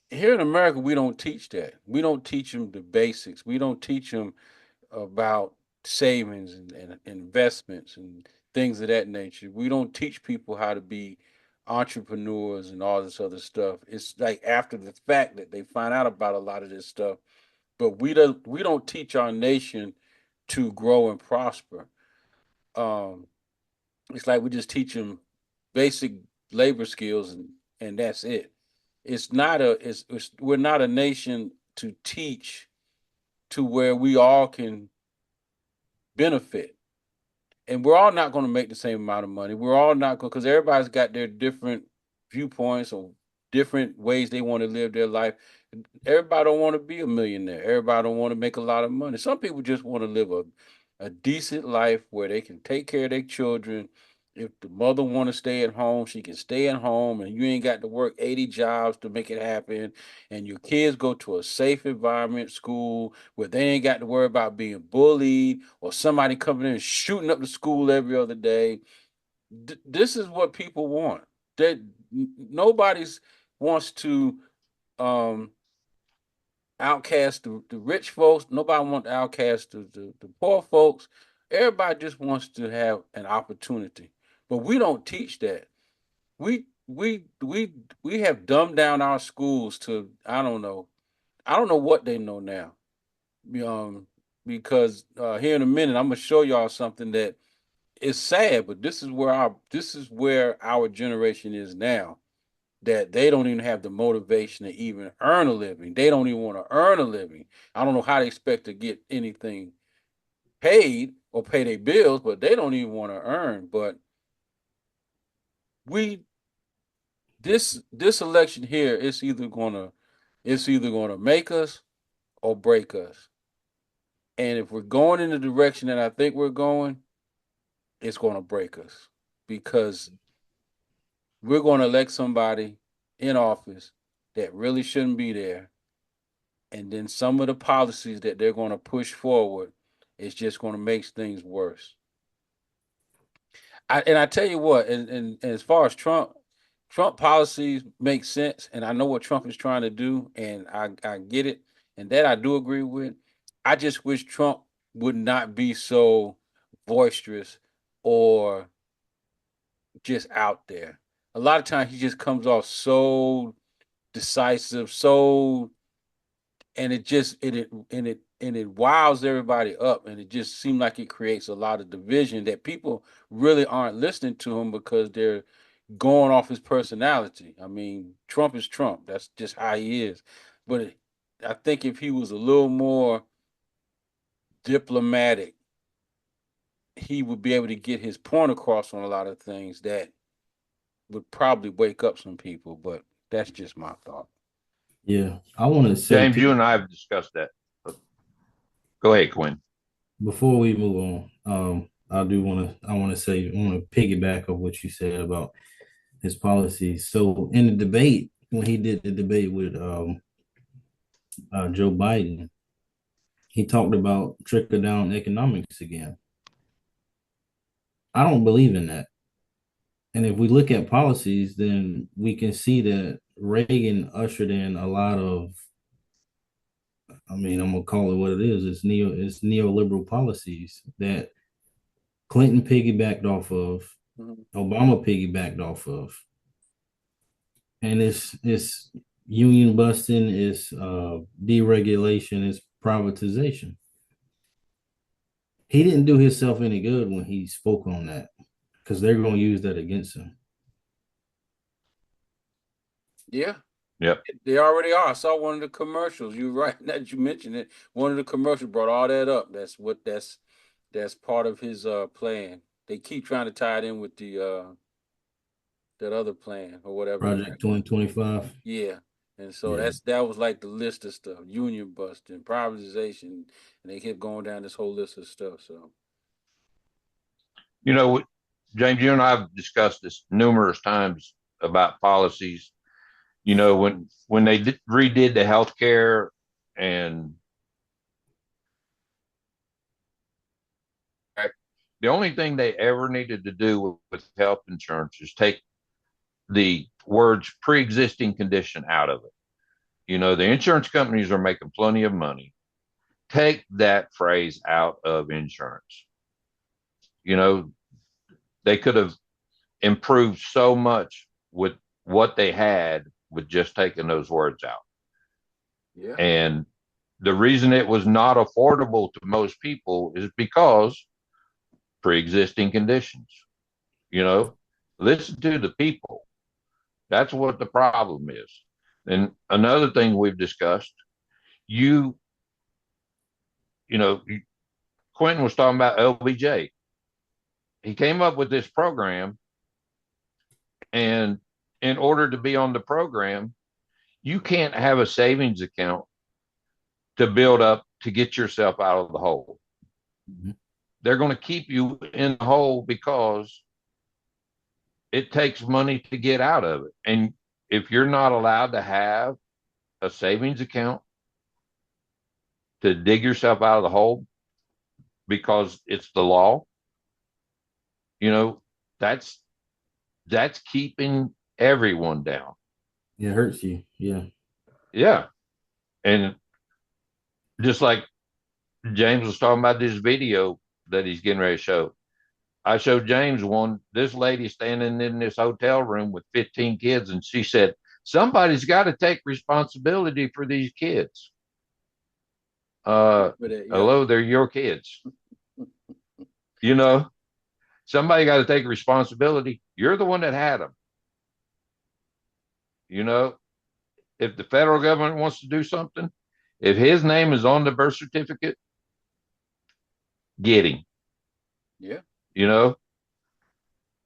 Speaker 1: Here in America, we don't teach that. We don't teach them the basics. We don't teach them about savings and investments and things of that nature. We don't teach people how to be entrepreneurs and all this other stuff. It's like after the fact that they find out about a lot of this stuff. But we don't teach our nation to grow and prosper. Um, it's like we just teach them basic labor skills and that's it. We're not a nation to teach to where we all can benefit. And we're all not going to make the same amount of money. We're all not going because everybody's got their different viewpoints or different ways they want to live their life. Everybody don't want to be a millionaire. Everybody don't want to make a lot of money. Some people just want to live a decent life where they can take care of their children. If the mother want to stay at home, she can stay at home, and you ain't got to work 80 jobs to make it happen. And your kids go to a safe environment, school, where they ain't got to worry about being bullied or somebody coming in and shooting up the school every other day. This is what people want. That nobody's wants to um outcast the rich folks. Nobody wants to outcast the poor folks. Everybody just wants to have an opportunity. But we don't teach that. We have dumbed down our schools to I don't know. I don't know what they know now. Um, because here in a minute I'm gonna show y'all something that is sad, but this is where our generation is now that they don't even have the motivation to even earn a living. They don't even want to earn a living. I don't know how they expect to get anything paid or pay their bills, but they don't even want to earn. But we this election here, it's either gonna make us or break us. And if we're going in the direction that I think we're going, it's gonna break us because we're gonna elect somebody in office that really shouldn't be there, and then some of the policies that they're going to push forward is just going to make things worse. And I tell you what, and as far as Trump policies make sense, and I know what Trump is trying to do, and I get it, and that I do agree with. I just wish Trump would not be so boisterous or just out there. A lot of times he just comes off so decisive, so and it wows everybody up, and it just seems like it creates a lot of division that people really aren't listening to him because they're going off his personality. I mean, Trump is Trump. That's just how he is. But I think if he was a little more diplomatic, he would be able to get his point across on a lot of things that would probably wake up some people. But that's just my thought.
Speaker 2: Yeah, I want to say
Speaker 3: James, you
Speaker 2: too,
Speaker 3: and I have discussed that. Go ahead, Quinn.
Speaker 2: before we move on, I want to piggyback of what you said about his policies. So in the debate, when he did the debate with Joe Biden, he talked about trickle down economics again. I don't believe in that. And if we look at policies, then we can see that Reagan ushered in a lot of, I mean, I'm gonna call it what it is. It's neoliberal policies that Clinton piggybacked off of,
Speaker 1: Mhm.
Speaker 2: Obama piggybacked off of, and it's union busting, it's deregulation, it's privatization. He didn't do himself any good when he spoke on that because they're going to use that against him.
Speaker 1: Yeah,
Speaker 3: Yep.
Speaker 1: they already are. I saw one of the commercials. You're right that you mentioned it. One of the commercials brought all that up. That's part of his plan. They keep trying to tie it in with the that other plan or whatever he got
Speaker 2: Project
Speaker 1: going.
Speaker 2: 2025.
Speaker 1: Yeah. And so
Speaker 2: Yeah.
Speaker 1: that was like the list of stuff. Union busting, privatization, and they kept going down this whole list of stuff. So
Speaker 3: You know, James, you and I have discussed this numerous times about policies. You know, when they redid the health care and the only thing they ever needed to do with health insurance is take the words pre-existing condition out of it. You know, the insurance companies are making plenty of money. Take that phrase out of insurance. You know, they could have improved so much with what they had with just taking those words out.
Speaker 1: Yeah.
Speaker 3: And the reason it was not affordable to most people is because pre-existing conditions. You know, listen to the people. That's what the problem is. And another thing we've discussed, you know, Quentin was talking about LBJ. He came up with this program, and in order to be on the program, you can't have a savings account to build up to get yourself out of the hole.
Speaker 2: Mhm.
Speaker 3: They're going to keep you in the hole because it takes money to get out of it. And if you're not allowed to have a savings account to dig yourself out of the hole because it's the law, you know, that's keeping everyone down.
Speaker 2: It hurts you. Yeah.
Speaker 3: Yeah. And just like James was talking about this video that he's getting ready to show. I showed James one, this lady standing in this hotel room with 15 kids, and she said, somebody's got to take responsibility for these kids. Hello, they're your kids. You know, somebody got to take responsibility. You're the one that had them. You know, if the federal government wants to do something, if his name is on the birth certificate, get him.
Speaker 1: Yeah.
Speaker 3: You know,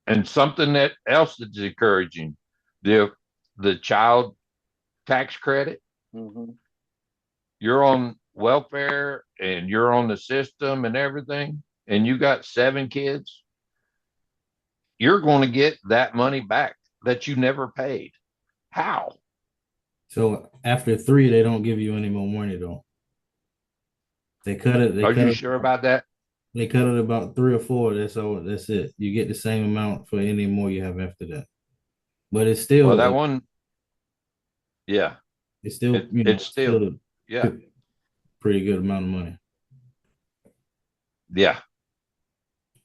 Speaker 3: and something that else that's encouraging, the child tax credit.
Speaker 1: Mm-hmm.
Speaker 3: You're on welfare and you're on the system and everything, and you got 7 kids, you're going to get that money back that you never paid. How?
Speaker 2: So after 3, they don't give you any more money though. They cut it. They
Speaker 3: Are
Speaker 2: cut
Speaker 3: you
Speaker 2: it.
Speaker 3: sure about that?
Speaker 2: They cut it about 3 or 4. That's all. That's it. You get the same amount for any more you have after that. But it's
Speaker 3: Well,
Speaker 2: still,
Speaker 3: that one, yeah,
Speaker 2: it's still,
Speaker 3: it's still,
Speaker 2: still
Speaker 3: yeah,
Speaker 2: a pretty good amount of money.
Speaker 3: yeah.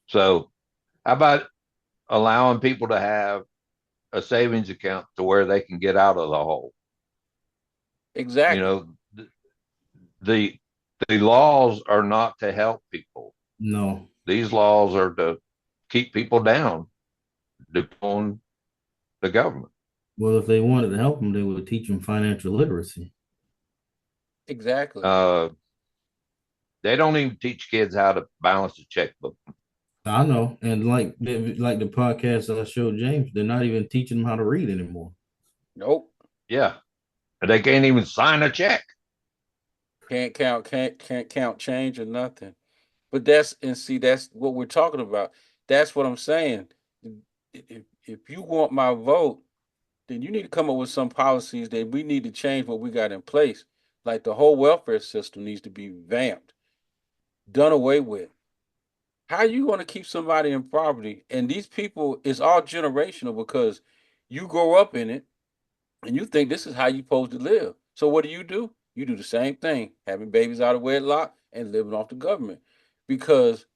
Speaker 3: So, how about allowing people to have a savings account to where they can get out of the hole? You
Speaker 1: Exactly.
Speaker 3: know, the the laws are not to help people.
Speaker 2: No.
Speaker 3: These laws are to keep people down, on the government.
Speaker 2: Well, if they wanted to help them, they would teach them financial literacy.
Speaker 1: Exactly.
Speaker 3: They don't even teach kids how to balance a checkbook.
Speaker 2: I know, and like the podcast I showed James, they're not even teaching them how to read anymore.
Speaker 1: Nope.
Speaker 3: Yeah, and they can't even sign a check.
Speaker 1: Can't count change or nothing. But that's what we're talking about. That's what I'm saying. If you want my vote, then you need to come up with some policies that we need to change what we got in place. Like the whole welfare system needs to be vamped, done away with. How are you going to keep somebody in poverty? And these people, it's all generational because you grow up in it and you think this is how you're supposed to live. So what do? You do the same thing, having babies out of wedlock and living off the government because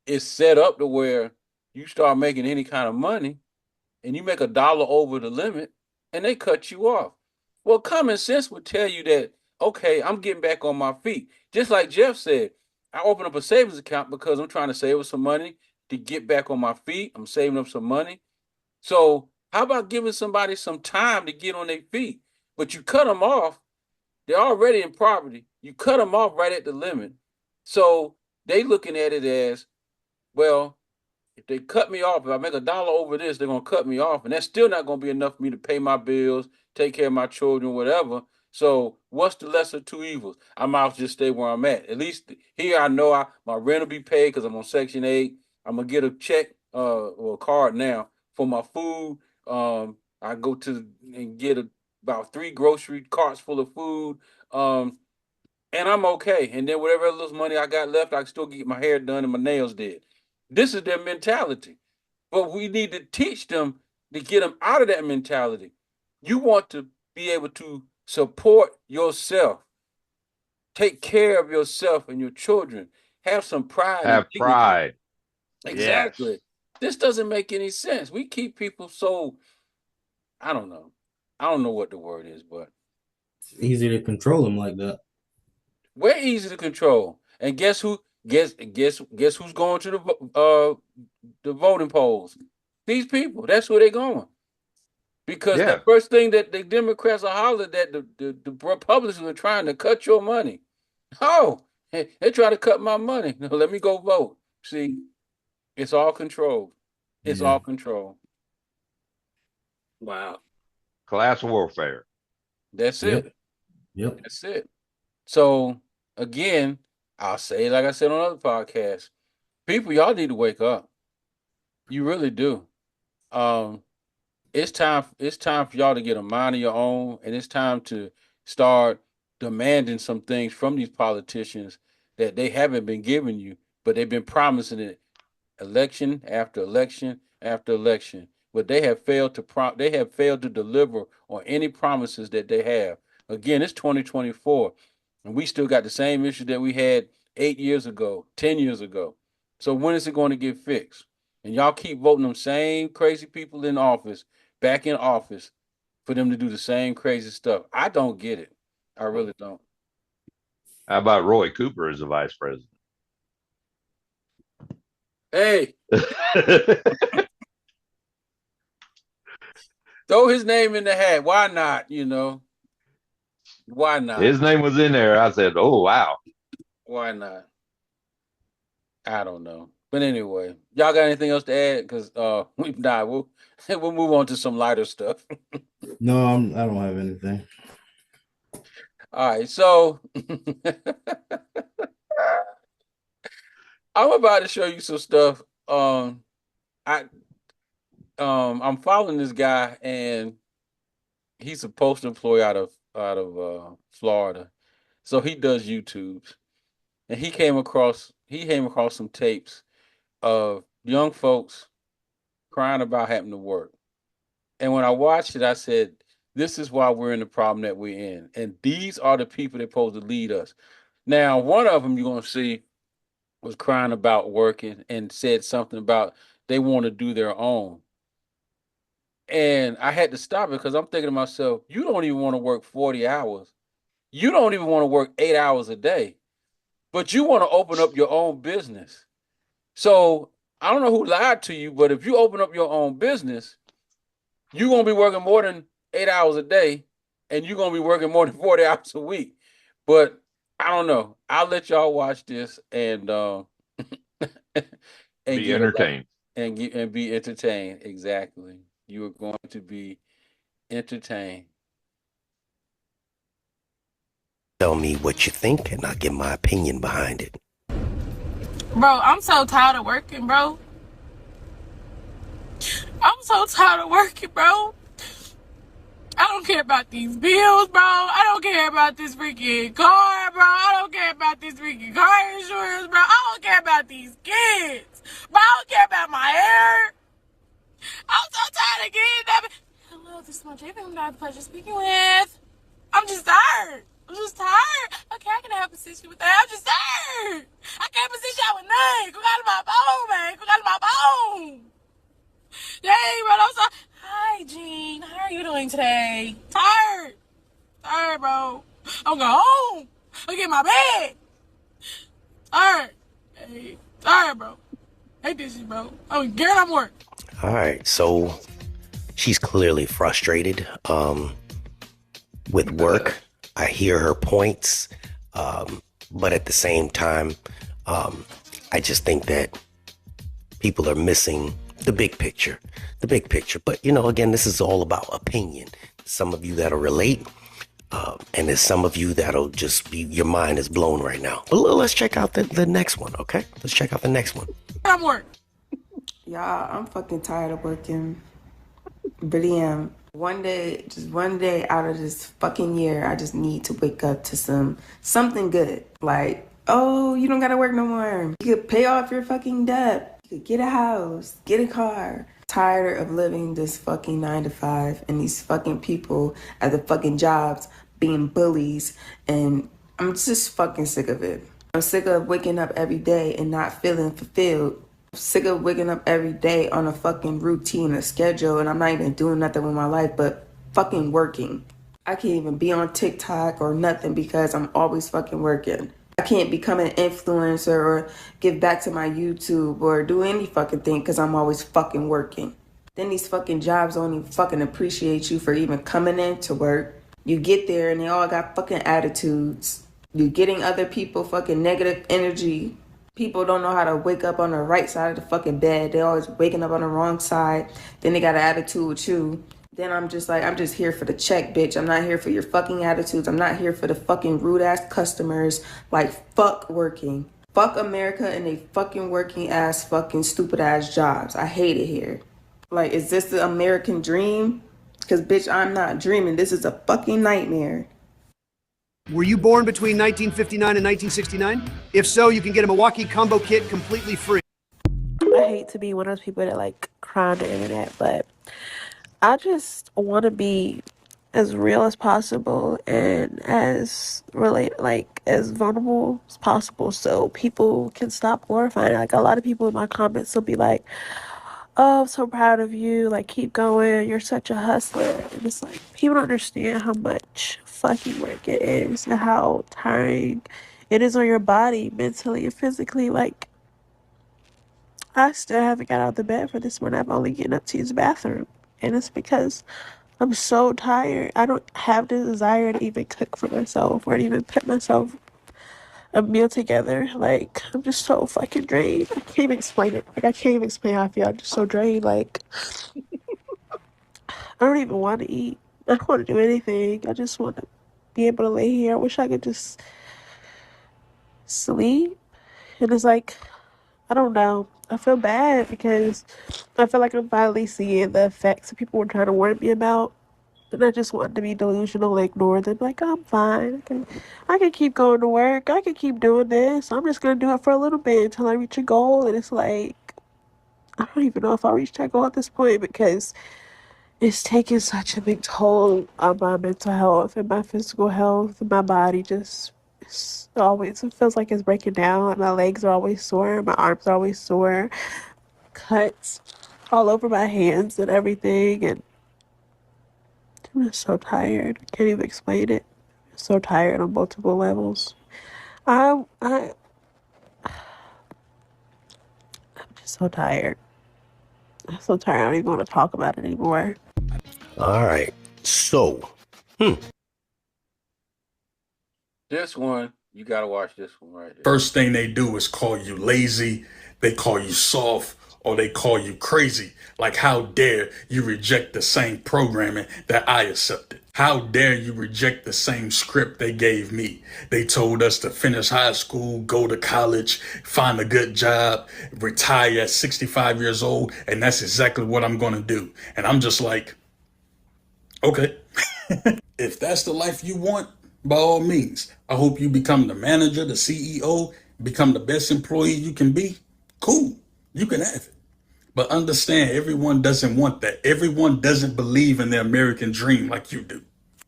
Speaker 1: it's set up to where you start making any kind of money and you make $1 over the limit and they cut you off. Well, common sense would tell you that, okay, I'm getting back on my feet. Just like Jeff said, I opened up a savings account because I'm trying to save up some money to get back on my feet. I'm saving up some money. So how about giving somebody some time to get on their feet? But you cut them off. They're already in poverty. You cut them off right at the limit. So they looking at it as, well, if they cut me off, if I make $1 over this, they're gonna cut me off, and that's still not gonna be enough for me to pay my bills, take care of my children, whatever. So what's the lesser of two evils? I might as well just stay where I'm at. At least here I know my rent will be paid because I'm on Section 8. I'm gonna get a check or a card now for my food. I go to and get about 3 grocery carts full of food, and I'm okay. And then whatever little money I got left, I can still get my hair done and my nails did. This is their mentality. But we need to teach them to get them out of that mentality. You want to be able to support yourself, take care of yourself and your children, have some pride and
Speaker 3: Have
Speaker 1: dignity.
Speaker 3: pride. Yes.
Speaker 1: Exactly. This doesn't make any sense. We keep people so, I don't know. I don't know what the word is, but
Speaker 2: It's easy to control them like that.
Speaker 1: we're easy to control. And guess who? Guess who's going to the voting polls? These people. That's where they're going. Because
Speaker 3: Yeah.
Speaker 1: the first thing that the Democrats are hollering that the Republicans are trying to cut your money. Oh, they're trying to cut my money. No, let me go vote. See, it's all controlled. It's
Speaker 2: Yeah.
Speaker 1: all controlled. Wow.
Speaker 3: Class warfare.
Speaker 1: That's
Speaker 2: Yep.
Speaker 1: it.
Speaker 2: Yep.
Speaker 1: That's it. So again, I'll say, like I said on other podcasts, people, y'all need to wake up. You really do. Um, it's time for y'all to get a mind of your own, and it's time to start demanding some things from these politicians that they haven't been giving you, but they've been promising it election after election after election. But they have failed to deliver on any promises that they have. Again, it's 2024, and we still got the same issue that we had 8 years ago, 10 years ago. So when is it going to get fixed? And y'all keep voting them same crazy people in office, back in office, for them to do the same crazy stuff. I don't get it. I really don't.
Speaker 3: How about Roy Cooper as the vice president?
Speaker 1: Hey, throw his name in the hat. Why not? Why not?
Speaker 3: His name was in there. I said, "Oh wow."
Speaker 1: Why not? I don't know. But anyway, y'all got anything else to add? Because we've not. We'll move on to some lighter stuff.
Speaker 2: No, I don't have anything.
Speaker 1: All right, so I'm about to show you some stuff. I I'm following this guy, and he's a post employee out of Florida. So he does YouTubes, and he came across some tapes of young folks crying about having to work. And when I watched it, I said, this is why we're in the problem that we're in. And these are the people that are supposed to lead us. Now, one of them you're going to see was crying about working and said something about they want to do their own. And I had to stop it because I'm thinking to myself, you don't even want to work 40 hours. You don't even want to work 8 hours a day, but you want to open up your own business. So I don't know who lied to you, but if you open up your own business, you're going to be working more than 8 hours a day, and you're going to be working more than 40 hours a week. But I don't know. I'll let y'all watch this and and
Speaker 3: Be
Speaker 1: get a
Speaker 3: entertained.
Speaker 1: and be entertained. Exactly. You are going to be entertained.
Speaker 8: Tell me what you think, and I'll give my opinion behind it.
Speaker 9: Bro, I'm so tired of working, bro. I'm so tired of working, bro. I don't care about these bills, bro. I don't care about this freaking car, bro. I don't care about this freaking car insurance, bro. I don't care about these kids. Bro, I don't care about my hair. I'm so tired of getting that. Hello, this is my J. I'm not the pleasure speaking with. I'm just tired. I'm just tired. Okay, I can have a position with that. I'm just tired. I can't position out with nothing. Go out of my phone, man. Go out of my phone. Dang, bro, I'm sorry. Hi, Jean. How are you doing today? Tired. Tired, bro. I'm going home. I'm getting my bed. Tired. Hey, tired, bro. Hate this shit, bro. I'm getting on work.
Speaker 8: All right, so she's clearly frustrated with work. I hear her points, but at the same time, I just think that people are missing the big picture. But, again, this is all about opinion. Some of you that'll relate, and there's some of you that'll just be, your mind is blown right now. But let's check out the next one, okay? Let's check out the next one.
Speaker 9: I'm work.
Speaker 10: Y'all, I'm fucking tired of working. Really am. One day, just one day out of this fucking year, I just need to wake up to something good. Like, oh, you don't gotta work no more. You could pay off your fucking debt. You could get a house, get a car. Tired of living this fucking 9 to 5 and these fucking people at the fucking jobs being bullies, and I'm just fucking sick of it. I'm sick of waking up every day and not feeling fulfilled. I'm sick of waking up every day on a fucking routine, a schedule, and I'm not even doing nothing with my life but fucking working. I can't even be on TikTok or nothing because I'm always fucking working. I can't become an influencer or give back to my YouTube or do any fucking thing because I'm always fucking working. Then these fucking jobs don't even fucking appreciate you for even coming in to work. You get there and they all got fucking attitudes. You getting other people fucking negative energy. People don't know how to wake up on the right side of the fucking bed. They always waking up on the wrong side. Then they got an attitude with you. Then I'm just like, I'm just here for the check, bitch. I'm not here for your fucking attitudes. I'm not here for the fucking rude ass customers. Like, fuck working. Fuck America and they fucking working ass fucking stupid ass jobs. I hate it here. Like, is this the American dream? Because, bitch, I'm not dreaming. This is a fucking nightmare.
Speaker 11: Were you born between 1959 and 1969? If so, you can get a Milwaukee combo kit completely free.
Speaker 12: I hate to be one of those people that like cry on the internet, but I just want to be as real as possible and as as vulnerable as possible so people can stop glorifying it. Like, a lot of people in my comments will be like, oh, I'm so proud of you, like, keep going, you're such a hustler. And it's like, people don't understand how much fucking work it is and how tiring it is on your body, mentally and physically. Like, I still haven't got out of the bed for this one. I'm only getting up to use the bathroom. And it's because I'm so tired. I don't have the desire to even cook for myself or to even put myself a meal together. Like, I'm just so fucking drained. I can't even explain it. Like, I can't even explain how I feel. I'm just so drained. Like, I don't even want to eat. I don't want to do anything. I just want to be able to lay here. I wish I could just sleep. And it's like, I don't know. I feel bad because I feel like I'm finally seeing the effects that people were trying to warn me about. And I just wanted to be delusional and ignore them. Like, oh, I'm fine. I can keep going to work. I can keep doing this. I'm just going to do it for a little bit until I reach a goal. And it's like, I don't even know if I'll reach that goal at this point because it's taking such a big toll on my mental health and my physical health. And my body just it feels like it's breaking down. My legs are always sore. My arms are always sore. Cuts all over my hands and everything. And I'm just so tired. I can't even explain it. I'm so tired on multiple levels. I'm just so tired. I'm so tired. I don't even want to talk about it anymore.
Speaker 8: All right. So,
Speaker 1: This one, you gotta watch this one right here.
Speaker 13: First thing they do is call you lazy, they call you soft, or they call you crazy. Like, how dare you reject the same programming that I accepted? How dare you reject the same script they gave me? They told us to finish high school, go to college, find a good job, retire at 65 years old, and that's exactly what I'm gonna do. And I'm just like, okay. If that's the life you want, by all means, I hope you become the manager, the CEO, become the best employee you can be. Cool, you can have it. But understand, everyone doesn't want that. Everyone doesn't believe in the American dream like you do.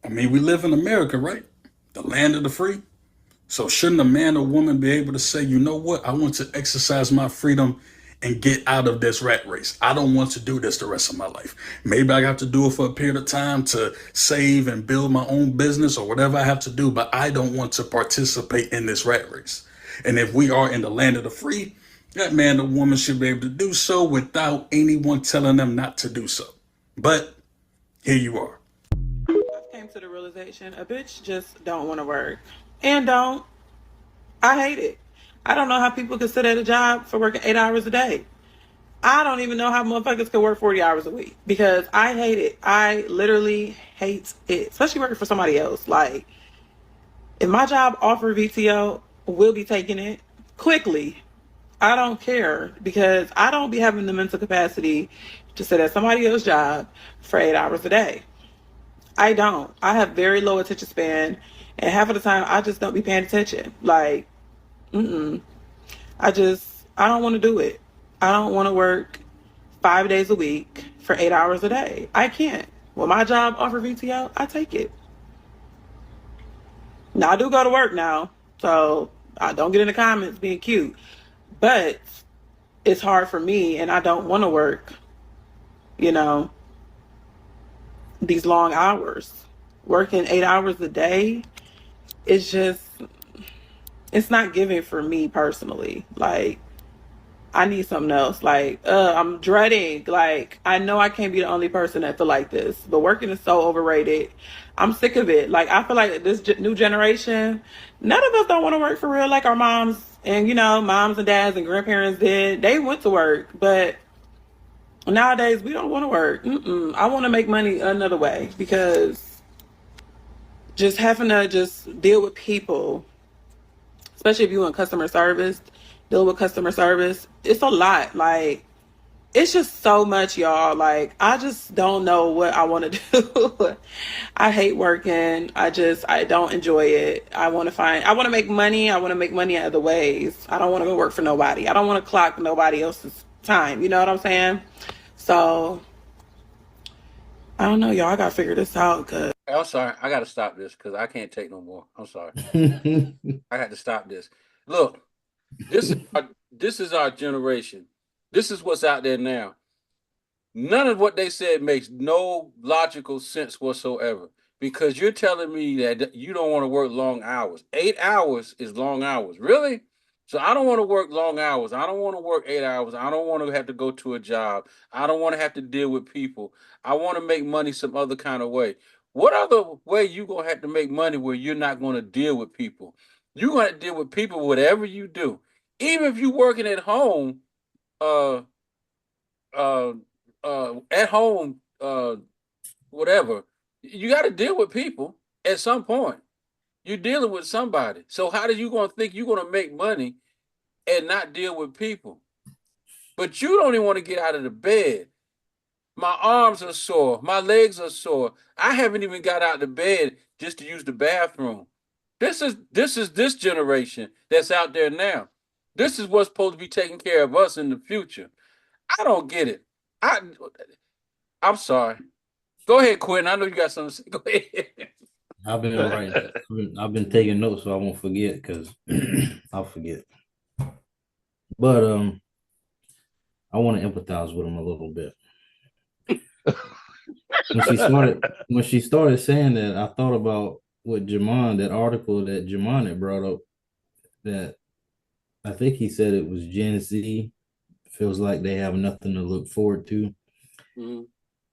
Speaker 13: I mean, we live in America, right? The land of the free. So shouldn't a man or woman be able to say, you know what? I want to exercise my freedom and get out of this rat race. I don't want to do this the rest of my life. Maybe I have to do it for a period of time to save and build my own business or whatever I have to do, but I don't want to participate in this rat race. And if we are in the land of the free, that man or woman should be able to do so without anyone telling them not to do so. But here you are.
Speaker 14: I came to the realization a bitch just don't want to work. And don't. I hate it. I don't know how people can sit at a job for working 8 hours a day. I don't even know how motherfuckers can work 40 hours a week because I hate it. I literally hate it, especially working for somebody else. Like, if my job offered VTO, we'll be taking it quickly. I don't care because I don't be having the mental capacity to sit at somebody else's job for 8 hours a day. I don't. I have very low attention span, and half of the time I just don't be paying attention. Like, I don't want to do it. I don't want to work 5 days a week for 8 hours a day. I can't. When my job offer VTO, I take it. Now I do go to work now, so I don't get in the comments being cute, but it's hard for me, and I don't want to work, you know, these long hours. Working 8 hours a day, it's just, it's not giving for me personally. Like, I need something else. Like, I'm dreading. Like, I know I can't be the only person that feel like this, but working is so overrated. I'm sick of it. Like, I feel like this new generation, none of us don't want to work for real like our moms and, moms and dads and grandparents did. They went to work, but nowadays we don't want to work. I want to make money another way, because just having to just deal with people, especially if you in customer service, dealing with customer service, it's a lot. Like, it's just so much, y'all. Like, I just don't know what I want to do. I hate working. I don't enjoy it. I want to make money. I want to make money in other ways. I don't want to go work for nobody. I don't want to clock nobody else's time. You know what I'm saying? So, I don't know, y'all. I got to figure this out. Cause
Speaker 1: I'm sorry. I got to stop this because I can't take no more. I'm sorry. I had to stop this. Look, this is our generation. This is what's out there now. None of what they said makes no logical sense whatsoever, because you're telling me that you don't want to work long hours. 8 hours is long hours. Really? So I don't want to work long hours. I don't want to work 8 hours. I don't want to have to go to a job. I don't want to have to deal with people. I want to make money some other kind of way. What other way you going to have to make money where you're not going to deal with people? You're going to deal with people whatever you do. Even if you're working at home, uh, uh, at home, whatever, you got to deal with people at some point. You're dealing with somebody. So how are you going to think you're going to make money and not deal with people? But you don't even want to get out of the bed. My arms are sore. My legs are sore. I haven't even got out of the bed just to use the bathroom. This is this generation that's out there now. This is what's supposed to be taking care of us in the future. I don't get it. I'm sorry. Go ahead, Quentin. I know you got something to say. Go ahead.
Speaker 2: I've been writing. I've been taking notes so I won't forget, because I'll forget. But I want to empathize with him a little bit. When she started saying that, I thought about what that article that Jamon had brought up, that I think he said it was Gen Z feels like they have nothing to look forward to. Mm-hmm.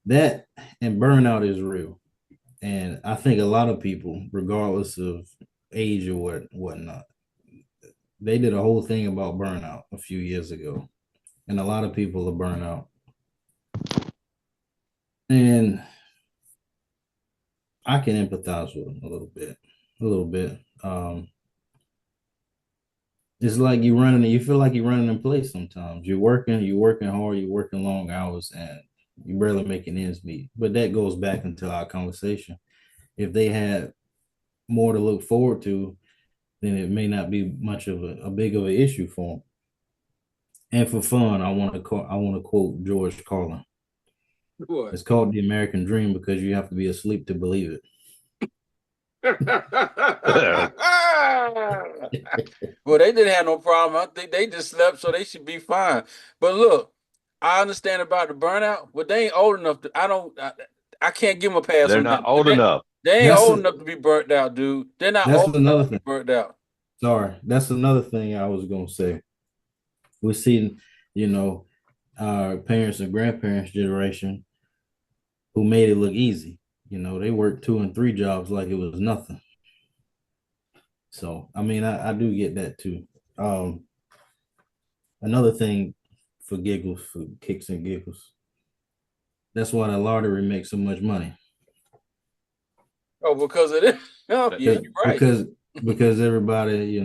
Speaker 2: That and burnout is real. And I think a lot of people, regardless of age or whatnot, they did a whole thing about burnout a few years ago. And a lot of people are burnt out. And I can empathize with them a little bit. It's like you feel like you're running in place sometimes. You're working hard, you're working long hours, and you're barely making ends meet. But that goes back into our conversation. If they had more to look forward to, then it may not be much of a big of an issue for them. And for fun, I want to quote George Carlin. What? It's called the American Dream because you have to be asleep to believe it.
Speaker 1: Well, they didn't have no problem. I think they just slept, so they should be fine. But look, I understand about the burnout, but they ain't old enough to. I can't give them a pass.
Speaker 3: They're not old enough.
Speaker 1: They ain't old enough to be burnt out, dude. They're not old enough to be burnt out.
Speaker 2: Sorry, that's another thing I was gonna say. We're seeing, our parents and grandparents' generation who made it look easy. They worked 2 and 3 jobs like it was nothing. So, I mean, I do get that too. Another thing for giggles, for kicks and giggles, that's why the lottery makes so much money.
Speaker 1: Oh, because of it? Oh, yeah, you're right.
Speaker 2: Because everybody,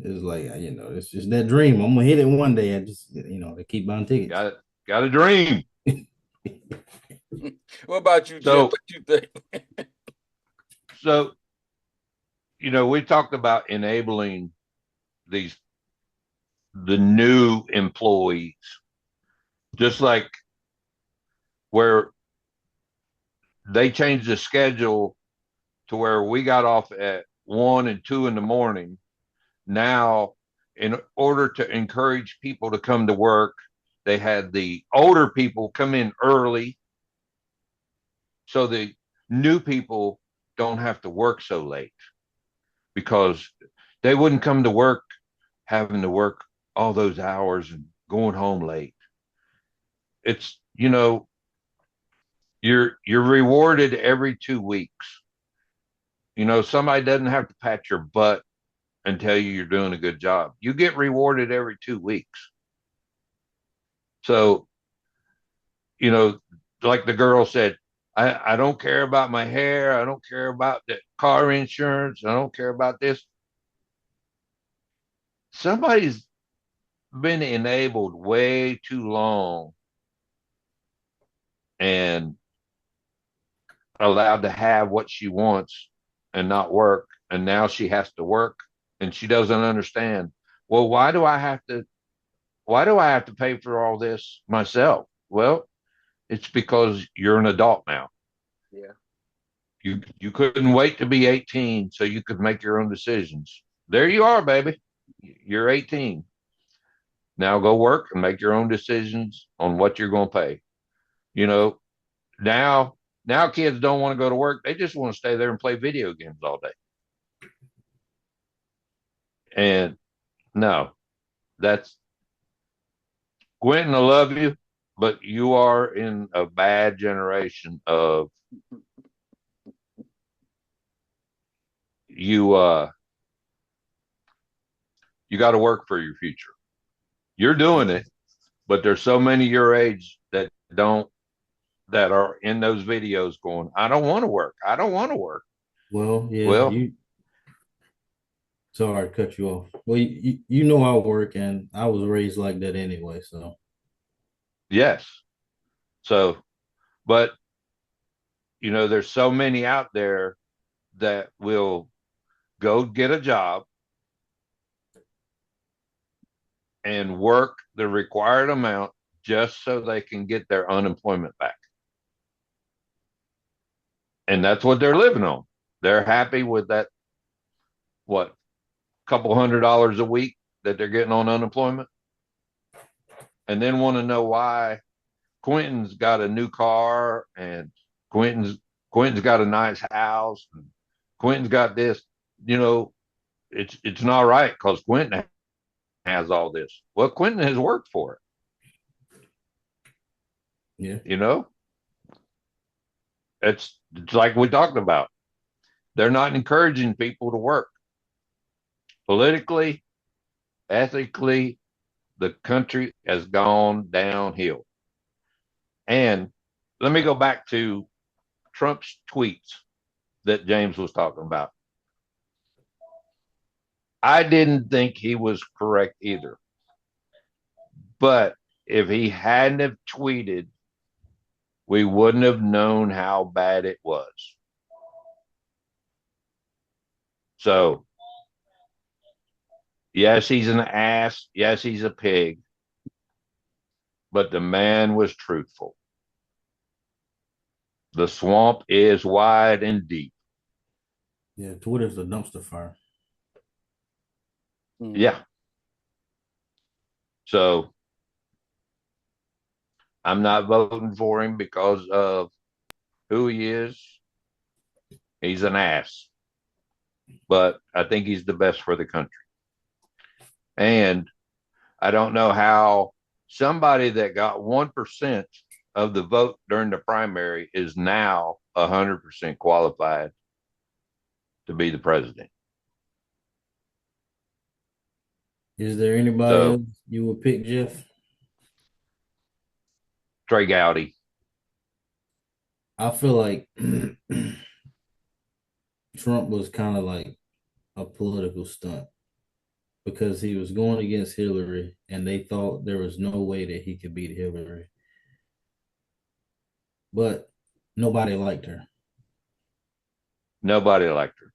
Speaker 2: is like, it's just that dream. I'm gonna hit it one day. I just, they keep buying tickets.
Speaker 3: Got a dream.
Speaker 1: What about you, Jeff? What you think?
Speaker 3: So, we talked about enabling these the new employees, just like where they changed the schedule to where we got off at 1 and 2 in the morning. Now, in order to encourage people to come to work, they had the older people come in early so the new people don't have to work so late, because they wouldn't come to work having to work all those hours and going home late. It's, you're rewarded every 2 weeks. Somebody doesn't have to pat your butt and tell you you're doing a good job. You get rewarded every 2 weeks. So, like the girl said, I don't care about my hair. I don't care about the car insurance. I don't care about this. Somebody's been enabled way too long and allowed to have what she wants and not work. And now she has to work and she doesn't understand. Well, why do I have to pay for all this myself? Well, it's because you're an adult now.
Speaker 1: Yeah.
Speaker 3: You couldn't wait to be 18 so you could make your own decisions. There you are, baby. You're 18. Now go work and make your own decisions on what you're going to pay. You know, now kids don't want to go to work. They just want to stay there and play video games all day. And no, that's Quentin, I love you, but you are in a bad generation of you you got to work for your future. You're doing it, but there's so many your age that are in those videos going, I don't want to work. I don't want to work.
Speaker 2: Well, yeah,
Speaker 3: Well,
Speaker 2: sorry to cut you off. Well, you know I work and I was raised like that anyway, so.
Speaker 3: yes. So, but there's so many out there that will go get a job and work the required amount just so they can get their unemployment back. And that's what they're living on. They're happy with that, what, couple $100 a week that they're getting on unemployment, and then want to know why Quentin's got a new car and Quentin's got a nice house and Quentin's got this. It's not right because Quentin has all this. Well, Quentin has worked for it.
Speaker 2: Yeah.
Speaker 3: It's like we talked about. They're not encouraging people to work. Politically, ethically, the country has gone downhill. And let me go back to Trump's tweets that James was talking about. I didn't think he was correct either. But if he hadn't have tweeted, we wouldn't have known how bad it was. So, yes, he's an ass. Yes, he's a pig. But the man was truthful. The swamp is wide and deep.
Speaker 2: Yeah, Twitter's a dumpster fire.
Speaker 3: Yeah. So I'm not voting for him because of who he is. He's an ass. But I think he's the best for the country. And I don't know how somebody that got 1% of the vote during the primary is now 100% qualified to be the president.
Speaker 2: Is there anybody else you would pick, Jeff?
Speaker 3: Trey Gowdy.
Speaker 2: I feel like Trump was kind of like a political stunt because he was going against Hillary and they thought there was no way that he could beat Hillary. But nobody liked her.
Speaker 3: Nobody liked her.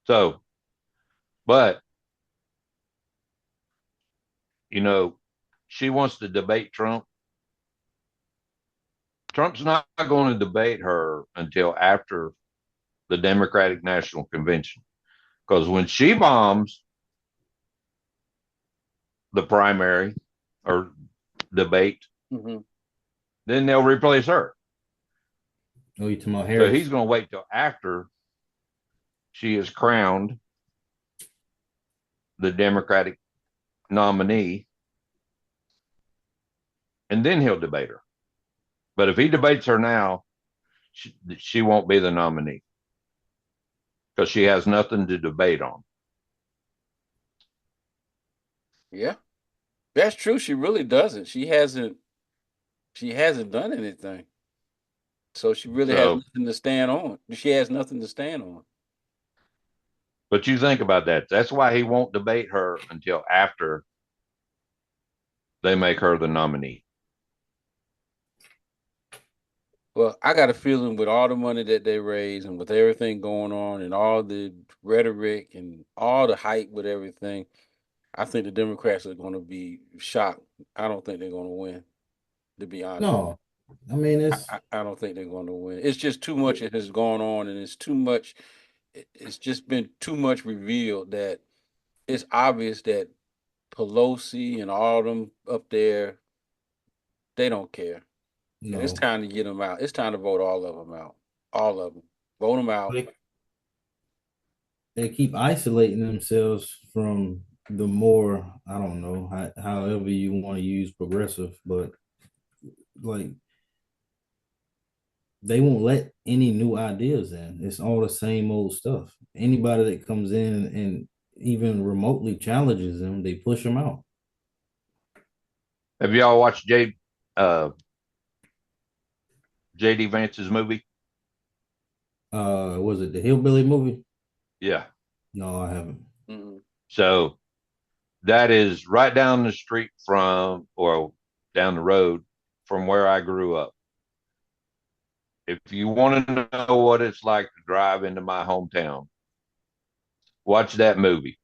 Speaker 3: So, but, you know, she wants to debate Trump. Trump's not going to debate her until after the Democratic National Convention. Because when she bombs the primary or debate, then they'll replace her.
Speaker 2: Oh, you talking about
Speaker 3: So
Speaker 2: Harris?
Speaker 3: he's going to wait till after she is crowned the Democratic nominee, and then he'll debate her. But if he debates her now, she won't be the nominee because she has nothing to debate on.
Speaker 1: Yeah, that's true. She really doesn't. She hasn't. She hasn't done anything. So she really has
Speaker 3: So,
Speaker 1: nothing to stand on. She has nothing to stand on.
Speaker 3: but you think about that. That's why he won't debate her until after they make her the nominee.
Speaker 1: Well, I got a feeling with all the money that they raise and with everything going on and all the rhetoric and all the hype with everything, I think the Democrats are going to be shocked. I don't think they're going to win, to be honest.
Speaker 2: No, I mean
Speaker 1: I don't think they're going to win. It's just too much that has gone on, and it's too much. It's just been too much revealed that it's obvious that Pelosi and all them up there, they don't care. And it's
Speaker 2: no.
Speaker 1: time to get them out. It's time to vote all of them out. All of them. Vote them out.
Speaker 2: They keep isolating themselves from the more, I don't know, however you want to use progressive, but like they won't let any new ideas in. It's all the same old stuff. Anybody that comes in and even remotely challenges them, they push them out.
Speaker 3: Have y'all watched JD Vance's movie?
Speaker 2: Was it the Hillbilly movie?
Speaker 3: Yeah.
Speaker 2: No, I haven't.
Speaker 3: So that is right down the street from, or down the road from where I grew up. If you want to know what it's like to drive into my hometown, watch that movie.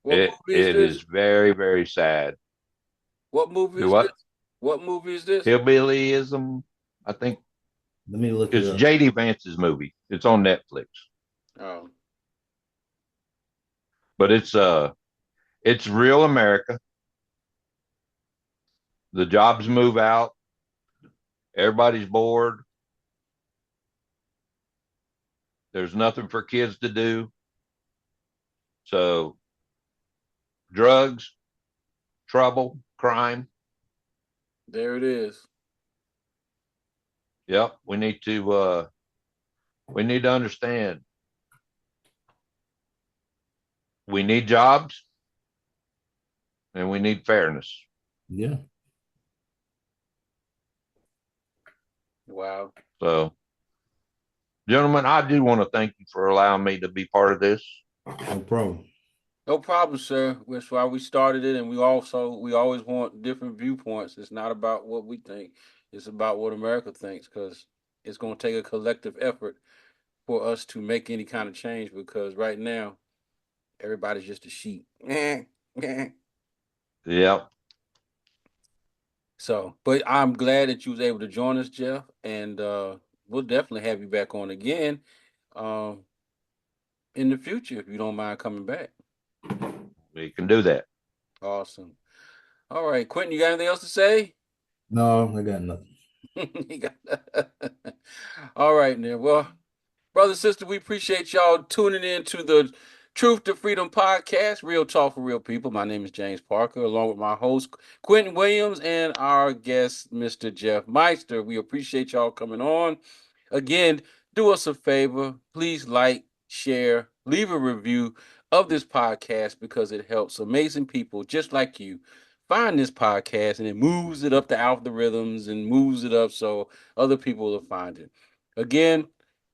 Speaker 1: What movie is
Speaker 3: It
Speaker 1: this?
Speaker 3: is very, very sad.
Speaker 1: What movie
Speaker 3: Do
Speaker 1: is
Speaker 3: what?
Speaker 1: this? What movie is this?
Speaker 3: Hillbillyism, I think.
Speaker 2: Let me look it
Speaker 3: It's
Speaker 2: up.
Speaker 3: JD Vance's movie. It's on Netflix.
Speaker 1: Oh.
Speaker 3: But it's real America. The jobs move out. Everybody's bored. There's nothing for kids to do. So drugs, trouble, crime.
Speaker 1: There it is.
Speaker 3: Yep. We need to understand. We need jobs and we need fairness.
Speaker 2: Yeah.
Speaker 1: Wow.
Speaker 3: So, gentlemen, I do want to thank you for allowing me to be part of this.
Speaker 2: No problem.
Speaker 1: No problem, sir. That's why we started it, and we always want different viewpoints. It's not about what we think; it's about what America thinks, because it's going to take a collective effort for us to make any kind of change. Because right now, everybody's just a sheep.
Speaker 3: Yep.
Speaker 1: So, but I'm glad that you was able to join us, Jeff, and we'll definitely have you back on again um, in the future if you don't mind coming back.
Speaker 3: We can do that.
Speaker 1: Awesome. All right, Quentin, you got anything else to say?
Speaker 2: No, I got nothing.
Speaker 1: All right, then. Well, brother, sister, we appreciate y'all tuning in to the Truth to Freedom podcast, Real Talk for Real People. My name is James Parker, along with my host, Quentin Williams, and our guest, Mr. Jeff Meister. We appreciate y'all coming on. Again, do us a favor. Please like, share, leave a review of this podcast because it helps amazing people just like you find this podcast and it moves it up the algorithms and moves it up so other people will find it. Again,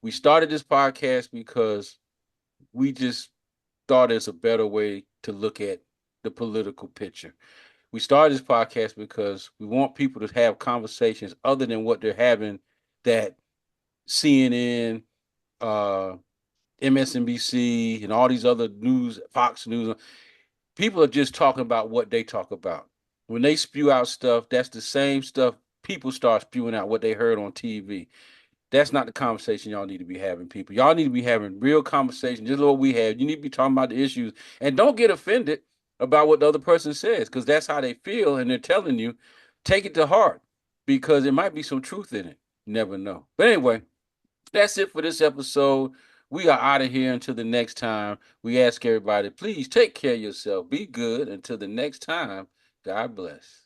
Speaker 1: we started this podcast because we just thought it's a better way to look at the political picture. We started this podcast because we want people to have conversations other than what they're having that CNN, MSNBC, and all these other news, Fox News. People are just talking about what they talk about. When they spew out stuff, that's the same stuff people start spewing out what they heard on TV. That's not the conversation y'all need to be having, people. Y'all need to be having real conversation, just like what we have. You need to be talking about the issues, and don't get offended about what the other person says, because that's how they feel, and they're telling you. Take it to heart, because there might be some truth in it. You never know. But anyway, that's it for this episode. We are out of here until the next time. We ask everybody, please take care of yourself. Be good until the next time. God bless.